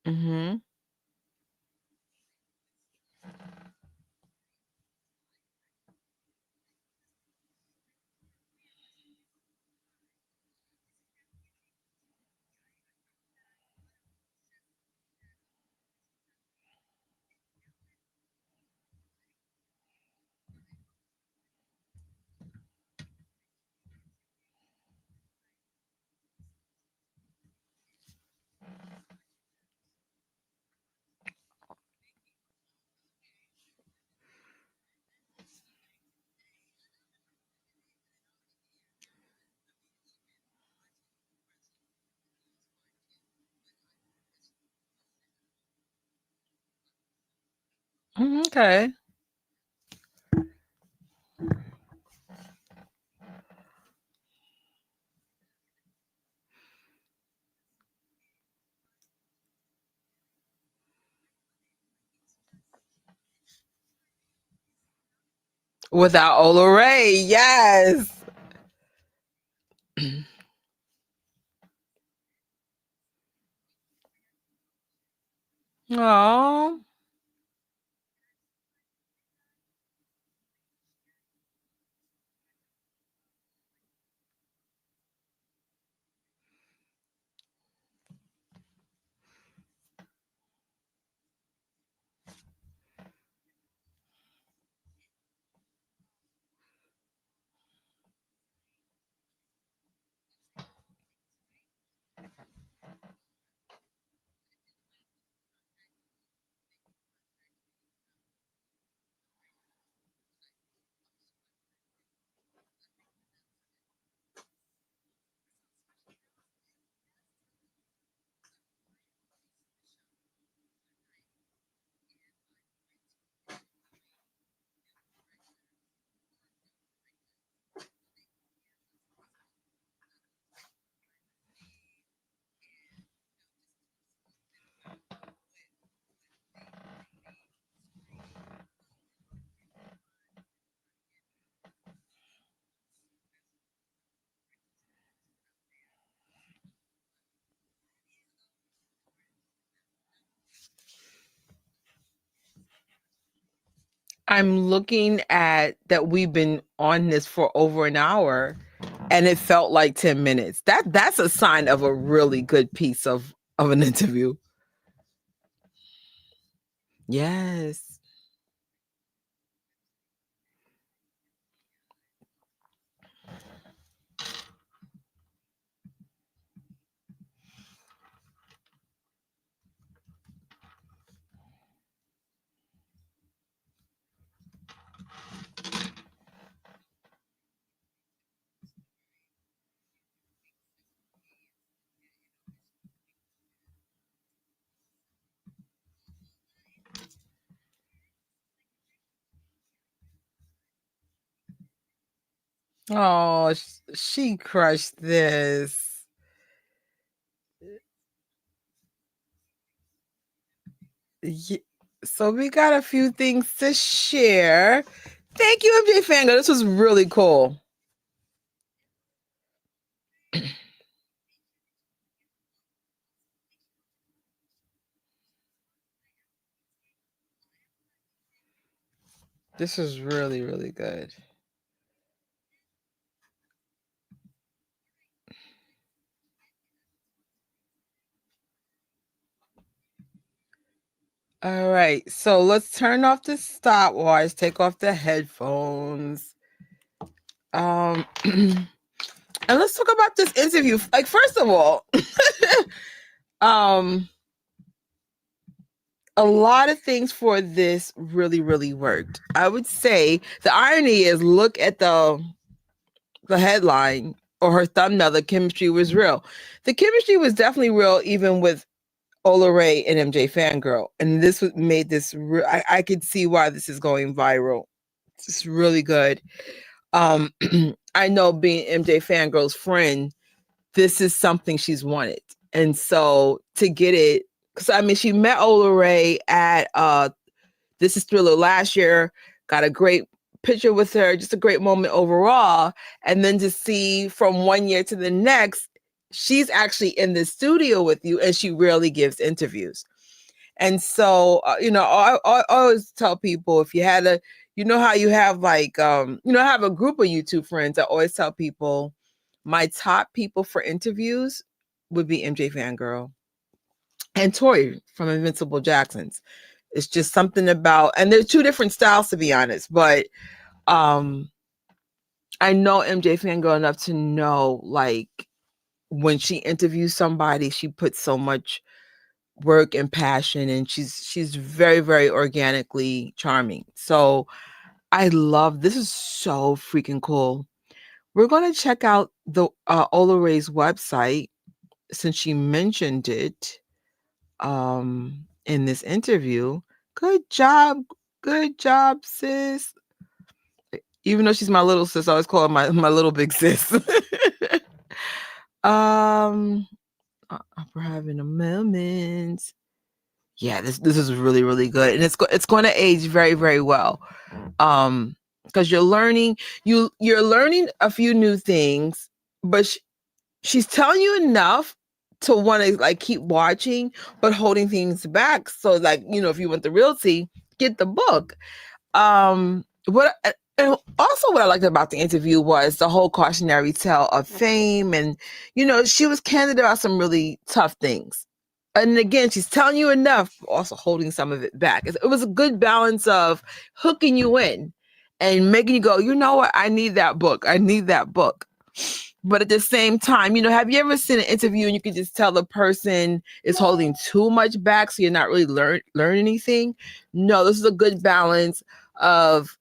Mm-hmm. Okay. Without Ola Ray, yes. Oh. I'm looking at that we've been on this for over an hour and it felt like 10 minutes. That's a sign of a really good piece of an interview. Yes. Oh, she crushed this. Ye- So we got a few things to share. Thank you, MJ Fangirl. This was really cool. This was really, really good. All right, so let's turn off the stopwatch, take off the headphones. And let's talk about this interview. Like, first of all, um, a lot of things for this really, really worked. I would say the irony is look at the the headline or her thumbnail, the chemistry was real. The chemistry was definitely real, even with Ola Ray and MJfangirl. And this made this, I could see why this is going viral. It's really good. I know, being MJfangirl's friend, this is something she's wanted. And so to get it, because I mean, she met Ola Ray at This Is Thriller last year, got a great picture with her, just a great moment overall. And then to see from one year to the next, she's actually in the studio with you, and she rarely gives interviews. And so, I always tell people, if you had a, how you have like, I have a group of YouTube friends. I always tell people my top people for interviews would be MJfangirl and Tori from Invincible Jacksons. It's just something about, and there's two different styles, to be honest, but I know MJfangirl enough to know, like, when she interviews somebody, she puts so much work and passion, and she's very, very organically charming. So I love, this is so freaking cool. We're going to check out the Ola Ray's website, since she mentioned it in this interview. Good job, sis. Even though she's my little sis, I always call her my little big sis. We're having a moment. Yeah, this is really, really good, and it's going to age very, very well. Because you're learning a few new things, but she's telling you enough to want to like keep watching, but holding things back. So, like, if you want the real tea, get the book. And also what I liked about the interview was the whole cautionary tale of fame, and she was candid about some really tough things. And again, she's telling you enough, also holding some of it back. It was a good balance of hooking you in and making you go, you know what? I need that book. But at the same time, have you ever seen an interview and you can just tell the person is holding too much back, so you're not really learn anything? No, this is a good balance of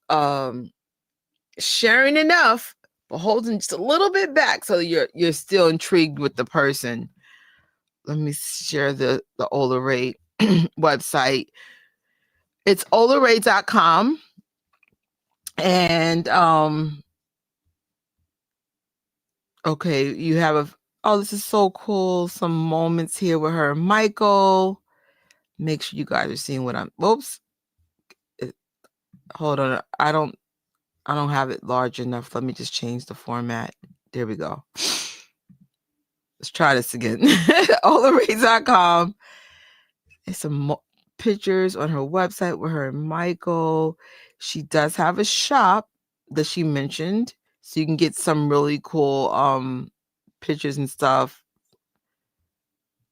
sharing enough, but holding just a little bit back, so you're still intrigued with the person. Let me share the Ola Ray website. It's olaray.com. And okay, you have this is so cool. Some moments here with her and Michael. Make sure you guys are seeing what hold on. I don't have it large enough. Let me just change the format. There we go. Let's try this again. olaray.com. There's some pictures on her website with her and Michael. She does have a shop that she mentioned, so you can get some really cool pictures and stuff.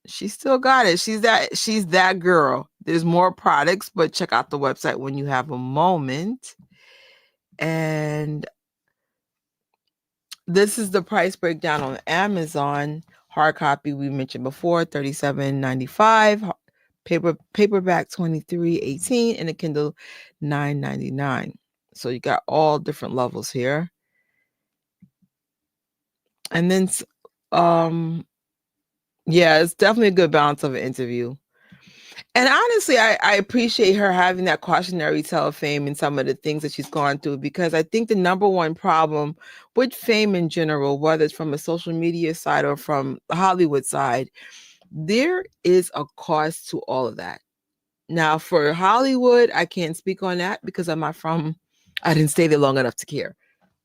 She still got it. She's that girl. There's more products, but check out the website when you have a moment. And this is the price breakdown on Amazon. Hard copy we mentioned before, $37.95. Paperback $23.18, and a Kindle $9.99. So you got all different levels here. And then it's definitely a good balance of an interview. And honestly, I appreciate her having that cautionary tale of fame and some of the things that she's gone through, because I think the number one problem with fame in general, whether it's from a social media side or from the Hollywood side, there is a cost to all of that. Now, for Hollywood, I can't speak on that because I didn't stay there long enough to care.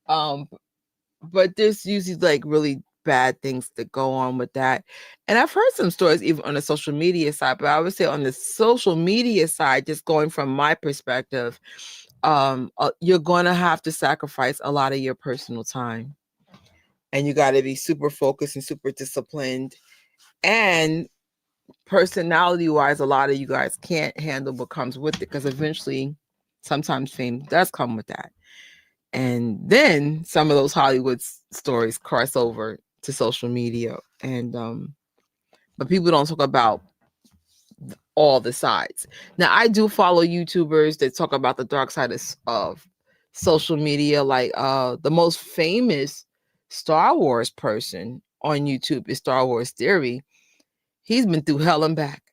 But there's usually like really bad things that go on with that. And I've heard some stories even on the social media side, but I would say on the social media side, just going from my perspective, you're going to have to sacrifice a lot of your personal time, and you got to be super focused and super disciplined. And personality wise, a lot of you guys can't handle what comes with it, because eventually sometimes fame does come with that. And then some of those Hollywood stories cross over to social media, and but people don't talk about all the sides. Now, I do follow YouTubers that talk about the dark side of social media. Like the most famous Star Wars person on YouTube is Star Wars Theory. He's been through hell and back.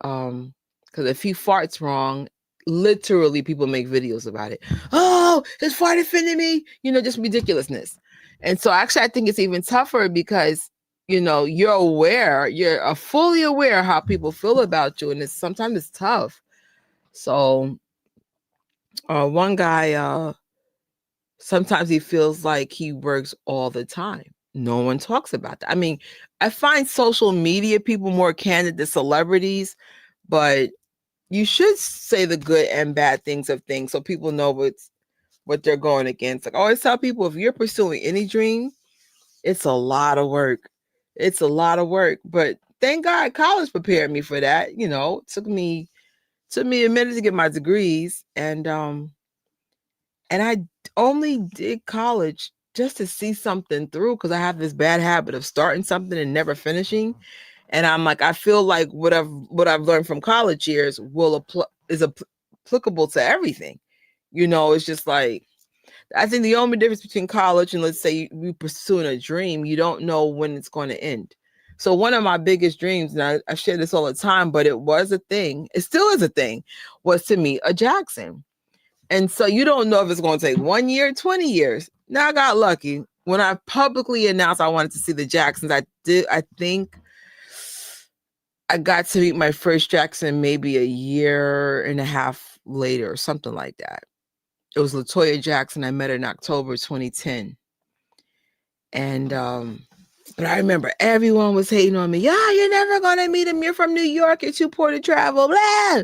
Because if he farts wrong, literally people make videos about it. Oh, his fart offended me, just ridiculousness. And so actually I think it's even tougher because you're fully aware how people feel about you, and sometimes it's tough. So one guy, sometimes he feels like he works all the time. No one talks about that. I mean, I find social media people more candid than celebrities, but you should say the good and bad things of things so people know what they're going against. Like I always tell people, if you're pursuing any dream, it's a lot of work. It's a lot of work. But thank God college prepared me for that. It took me a minute to get my degrees. And I only did college just to see something through, because I have this bad habit of starting something and never finishing. And I'm like, I feel like what I've learned from college years is applicable to everything. It's just like, I think the only difference between college and, let's say, you pursuing a dream, you don't know when it's going to end. So one of my biggest dreams, and I share this all the time, but it was a thing, it still is a thing, was to meet a Jackson. And so you don't know if it's going to take 1 year, 20 years. Now I got lucky. When I publicly announced I wanted to see the Jacksons, I think I got to meet my first Jackson maybe a year and a half later or something like that. It was LaToya Jackson. I met her in October 2010. And but I remember everyone was hating on me. Yeah, you're never going to meet him. You're from New York. You're too poor to travel. Blah.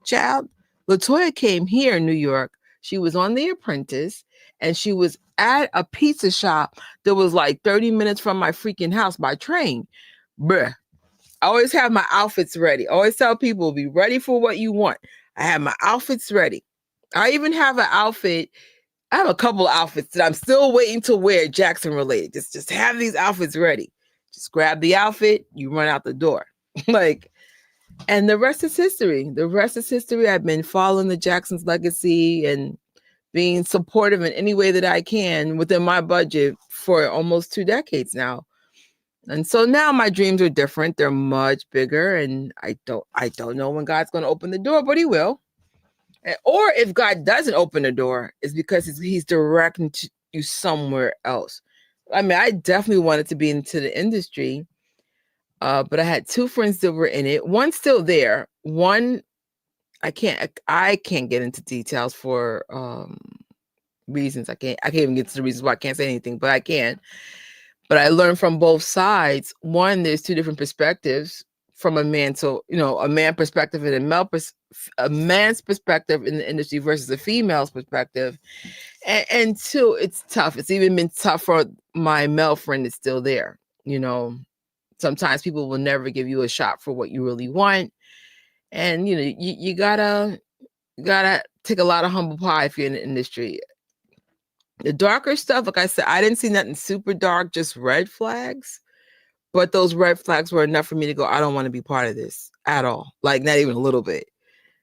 Child, LaToya came here in New York. She was on The Apprentice, and she was at a pizza shop that was like 30 minutes from my freaking house by train. Bruh. I always have my outfits ready. I always tell people, be ready for what you want. I have my outfits ready. I even have an outfit. I have a couple of outfits that I'm still waiting to wear Jackson related. Just have these outfits ready. Just grab the outfit, you run out the door. And the rest is history. The rest is history. I've been following the Jacksons' legacy and being supportive in any way that I can within my budget for almost 2 decades now. And so now my dreams are different. They're much bigger, and I don't know when God's going to open the door, but he will. Or if God doesn't open the door, it's because he's directing you somewhere else. I mean, I definitely wanted to be into the industry, but I had 2 friends that were in it. One's still there. One, I can't get into details for reasons. I can't even get to the reasons why I can't say anything, but I can. But I learned from both sides. One, there's 2 different perspectives from a man to, a man perspective and a man's perspective in the industry versus a female's perspective. And 2, it's tough. It's even been tough for my male friend that's still there. Sometimes people will never give you a shot for what you really want. And, you gotta take a lot of humble pie if you're in the industry. The darker stuff, like I said, I didn't see nothing super dark, just red flags. But those red flags were enough for me to go, I don't want to be part of this at all. Like, not even a little bit.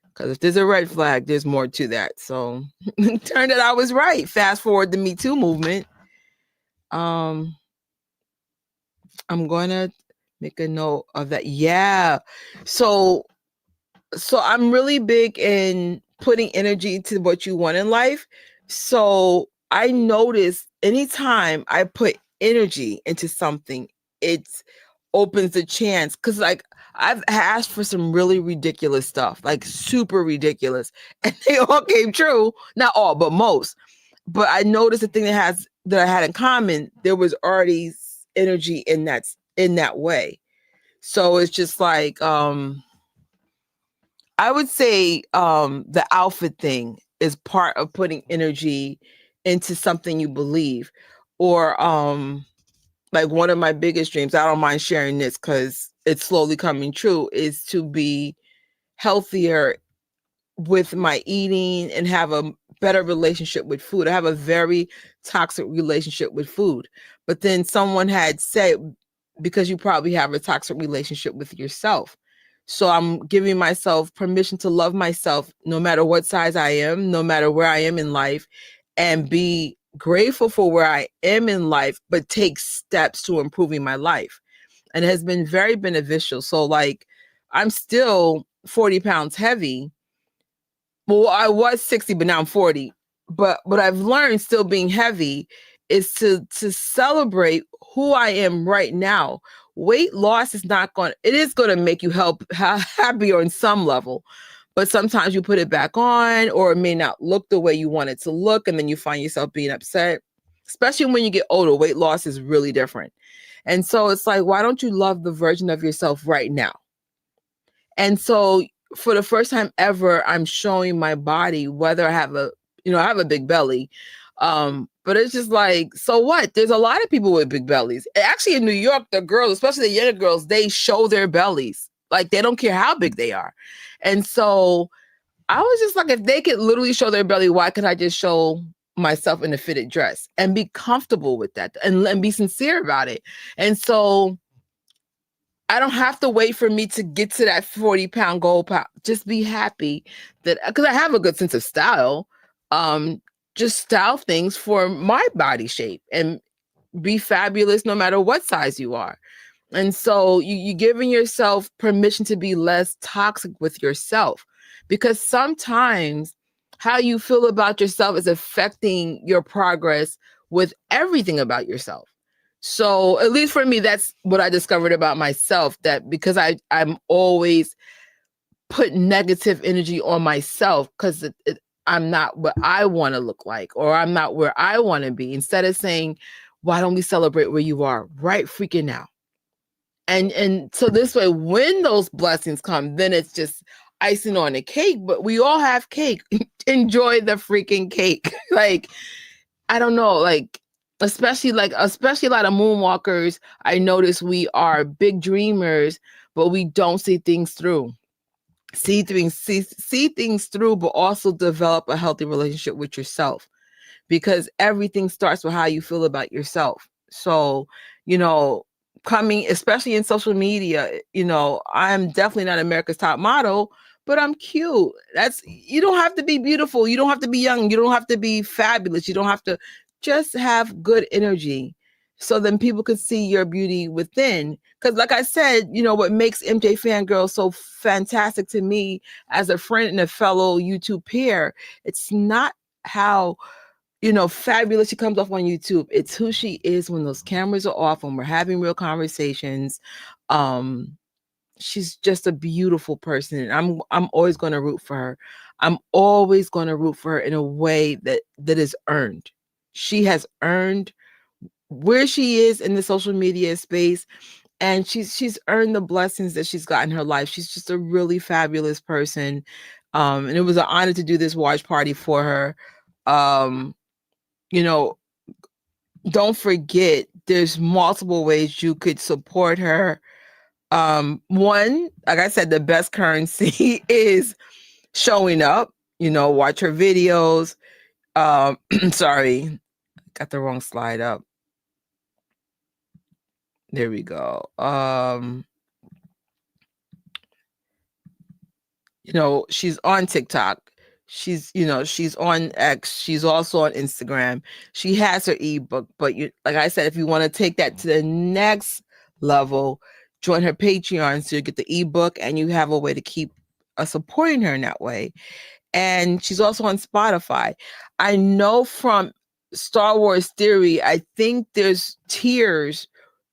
Because if there's a red flag, there's more to that. So it turned out I was right. Fast forward the Me Too movement. I'm going to make a note of that. Yeah. So I'm really big in putting energy into what you want in life. So I noticed anytime I put energy into something, it opens the chance. Because like I've asked for some really ridiculous stuff, like super ridiculous, and they all came true. Not all, but most. But I noticed the thing that I had in common, there was already energy in that way. So it's just like I would say the outfit thing is part of putting energy into something you believe. Or like one of my biggest dreams, I don't mind sharing this because it's slowly coming true, is to be healthier with my eating and have a better relationship with food. I have a very toxic relationship with food. But then someone had said, because you probably have a toxic relationship with yourself. So I'm giving myself permission to love myself no matter what size I am, no matter where I am in life, and be grateful for where I am in life, but take steps to improving my life. And it has been very beneficial. So like, I'm still 40 pounds heavy. Well, I was 60, but now I'm 40. But what I've learned still being heavy is to celebrate who I am right now. Weight loss is not going, it is going to make you happier on some level. But sometimes you put it back on, or it may not look the way you want it to look. And then you find yourself being upset, especially when you get older. Weight loss is really different. And so it's like, why don't you love the version of yourself right now? And so for the first time ever, I'm showing my body, whether I have I have a big belly. But it's just like, so what? There's a lot of people with big bellies. Actually, in New York, the girls, especially the younger girls, they show their bellies. Like, they don't care how big they are. And so I was just like, if they could literally show their belly, why could I just show myself in a fitted dress and be comfortable with that and be sincere about it? And so I don't have to wait for me to get to that 40-pound goal. Just be happy that, because I have a good sense of style, just style things for my body shape and be fabulous no matter what size you are. And so you giving yourself permission to be less toxic with yourself, because sometimes how you feel about yourself is affecting your progress with everything about yourself. So at least for me, that's what I discovered about myself, that because I'm always put negative energy on myself because I'm not what I want to look like, or I'm not where I want to be, instead of saying, why don't we celebrate where you are right freaking now? And so this way, when those blessings come, then it's just icing on the cake. But we all have cake. Enjoy the freaking cake. Like, I don't know, like, especially a lot of moonwalkers, I notice we are big dreamers, but we don't see things through. See things through, but also develop a healthy relationship with yourself, because everything starts with how you feel about yourself. So, coming, especially in social media, I'm definitely not America's Top Model, but I'm cute. You don't have to be beautiful. You don't have to be young. You don't have to be fabulous. You don't have to, just have good energy, so then people could see your beauty within. Because like I said, what makes MJfangirl so fantastic to me as a friend and a fellow YouTube peer, it's not how fabulous she comes off on YouTube. It's who she is when those cameras are off, when we're having real conversations. She's just a beautiful person. And I'm always going to root for her. I'm always going to root for her in a way that is earned. She has earned where she is in the social media space, and she's earned the blessings that she's got in her life. She's just a really fabulous person. And it was an honor to do this watch party for her. Don't forget, there's multiple ways you could support her. One, like I said, the best currency is showing up, watch her videos. Sorry, got the wrong slide up. There we go. She's on TikTok. She's on X. She's also on Instagram. She has her ebook, but like I said, if you want to take that to the next level, join her Patreon so you get the ebook and you have a way to keep supporting her in that way. And she's also on Spotify. I know from Star Wars Theory, I think there's tiers.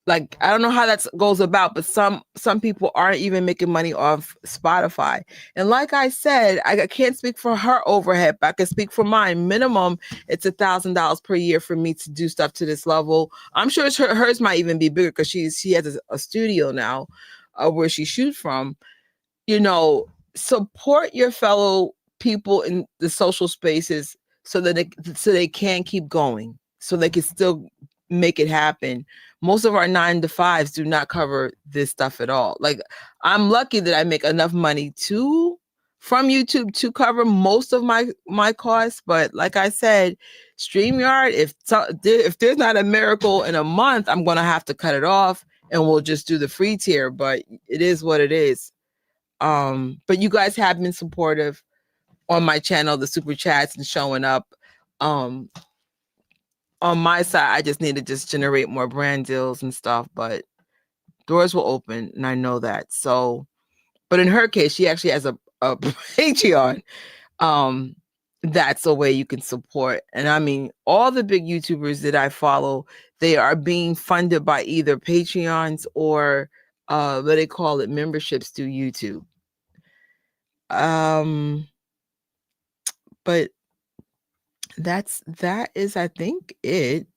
Like, I don't know how that goes about, but some people aren't even making money off Spotify. And like I said, I can't speak for her overhead, but I can speak for mine. Minimum, it's $1,000 per year for me to do stuff to this level. I'm sure hers might even be bigger because she has a studio now where she shoots from. Support your fellow people in the social spaces so that they can keep going, so they can still make it happen. Most of our 9-to-5s do not cover this stuff at all. Like, I'm lucky that I make enough money from YouTube to cover most of my costs. But like I said, StreamYard, if there's not a miracle in a month, I'm going to have to cut it off and we'll just do the free tier. But it is what it is. But you guys have been supportive on my channel, the super chats and showing up. on my side, I just need to just generate more brand deals and stuff, but doors will open, and I know that. So, but in her case, she actually has a Patreon. That's a way you can support. And I mean, all the big YouTubers that I follow, they are being funded by either Patreons or what they call it, memberships through YouTube. But that is, I think, it.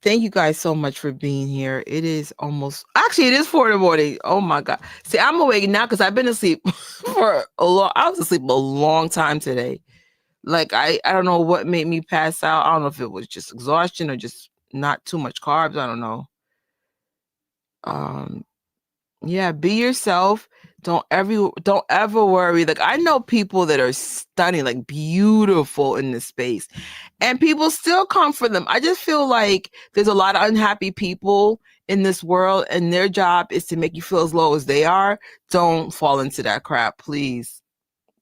Thank you guys so much for being here. It is it is 4 in the morning. Oh my God. See, I'm awake now because I've been asleep I was asleep a long time today. Like, I don't know what made me pass out. I don't know if it was just exhaustion or just not too much carbs. I don't know. Yeah, be yourself. Don't ever worry. Like, I know people that are stunning, like beautiful in this space, and people still come for them. I just feel like there's a lot of unhappy people in this world, and their job is to make you feel as low as they are. Don't fall into that crap, please.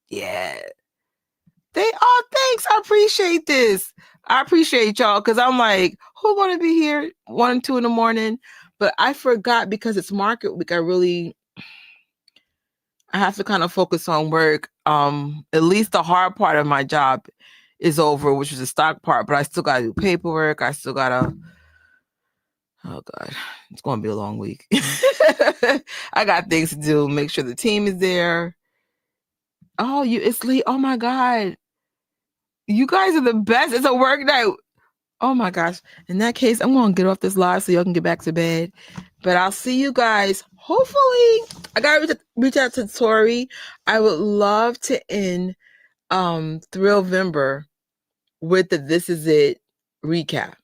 Yeah. Thanks. I appreciate this. I appreciate y'all, because I'm like, who want to be here 1 and 2 in the morning? But I forgot, because it's market week. I have to kind of focus on work. At least the hard part of my job is over, which is the stock part, but I still got to do paperwork. I still got to, oh God, it's going to be a long week. I got things to do. Make sure the team is there. Oh, it's late. Oh my God. You guys are the best. It's a work night. Oh my gosh. In that case, I'm going to get off this live so y'all can get back to bed. But I'll see you guys. Hopefully, I got to reach out to Tori. I would love to end Thrillvember with the This Is It recap.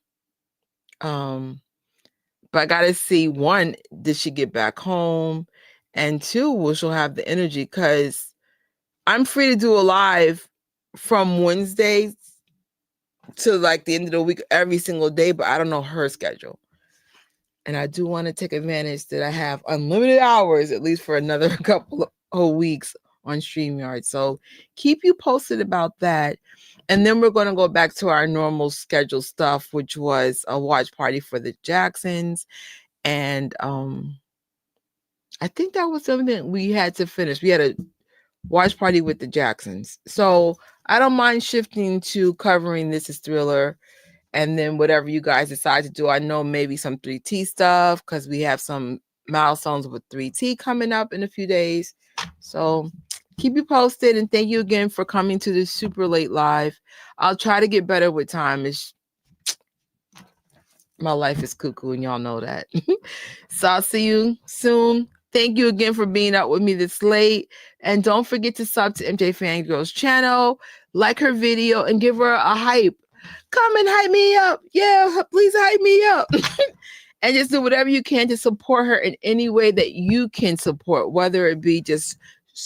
But I got to see, 1, did she get back home? And 2, will she have the energy? Because I'm free to do a live from Wednesdays to like the end of the week every single day, but I don't know her schedule. And I do want to take advantage that I have unlimited hours, at least for another couple of weeks on StreamYard. So keep you posted about that. And then we're going to go back to our normal schedule stuff, which was a watch party for the Jacksons. And I think that was something we had to finish. We had a watch party with the Jacksons. So I don't mind shifting to covering This Is Thriller, and then whatever you guys decide to do. I know maybe some 3T stuff, because we have some milestones with 3T coming up in a few days. So keep you posted, and thank you again for coming to this super late live. I'll try to get better with time. My life is cuckoo, and y'all know that. So I'll see you soon. Thank you again for being out with me this late. And don't forget to sub to MJfangirl's channel, like her video, and give her a hype. Come and hype me up. Yeah, please hype me up. And just do whatever you can to support her in any way that you can support, whether it be just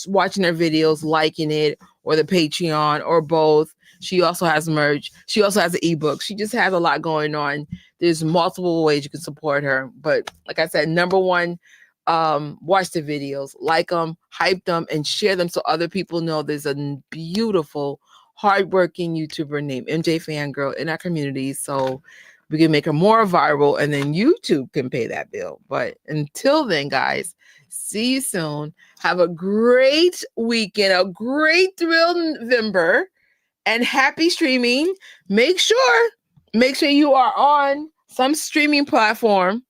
watching her videos, liking it, or the Patreon, or both. She also has merch. She also has an ebook. She just has a lot going on. There's multiple ways you can support her. But like I said, number 1, watch the videos, like them, hype them, and share them so other people know there's a beautiful, hardworking YouTuber named MJfangirl in our community, so we can make her more viral, and then YouTube can pay that bill. But until then, guys, see you soon. Have a great weekend, a great Thrillvember, and happy streaming. Make sure you are on some streaming platform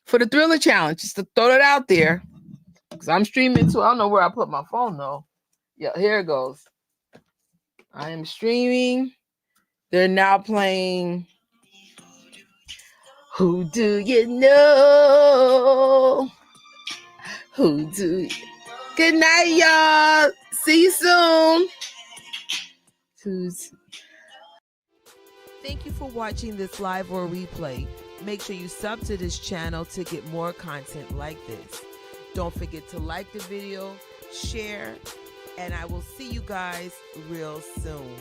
for the Thriller Challenge, just to throw it out there, because I'm streaming too. I don't know where I put my phone though. Yeah, here it goes. I am streaming. They're now playing Who Do You Know? Who do you... Good night, y'all. See you soon. Thank you for watching this live or replay. Make sure you sub to this channel to get more content like this. Don't forget to like the video, share, and I will see you guys real soon.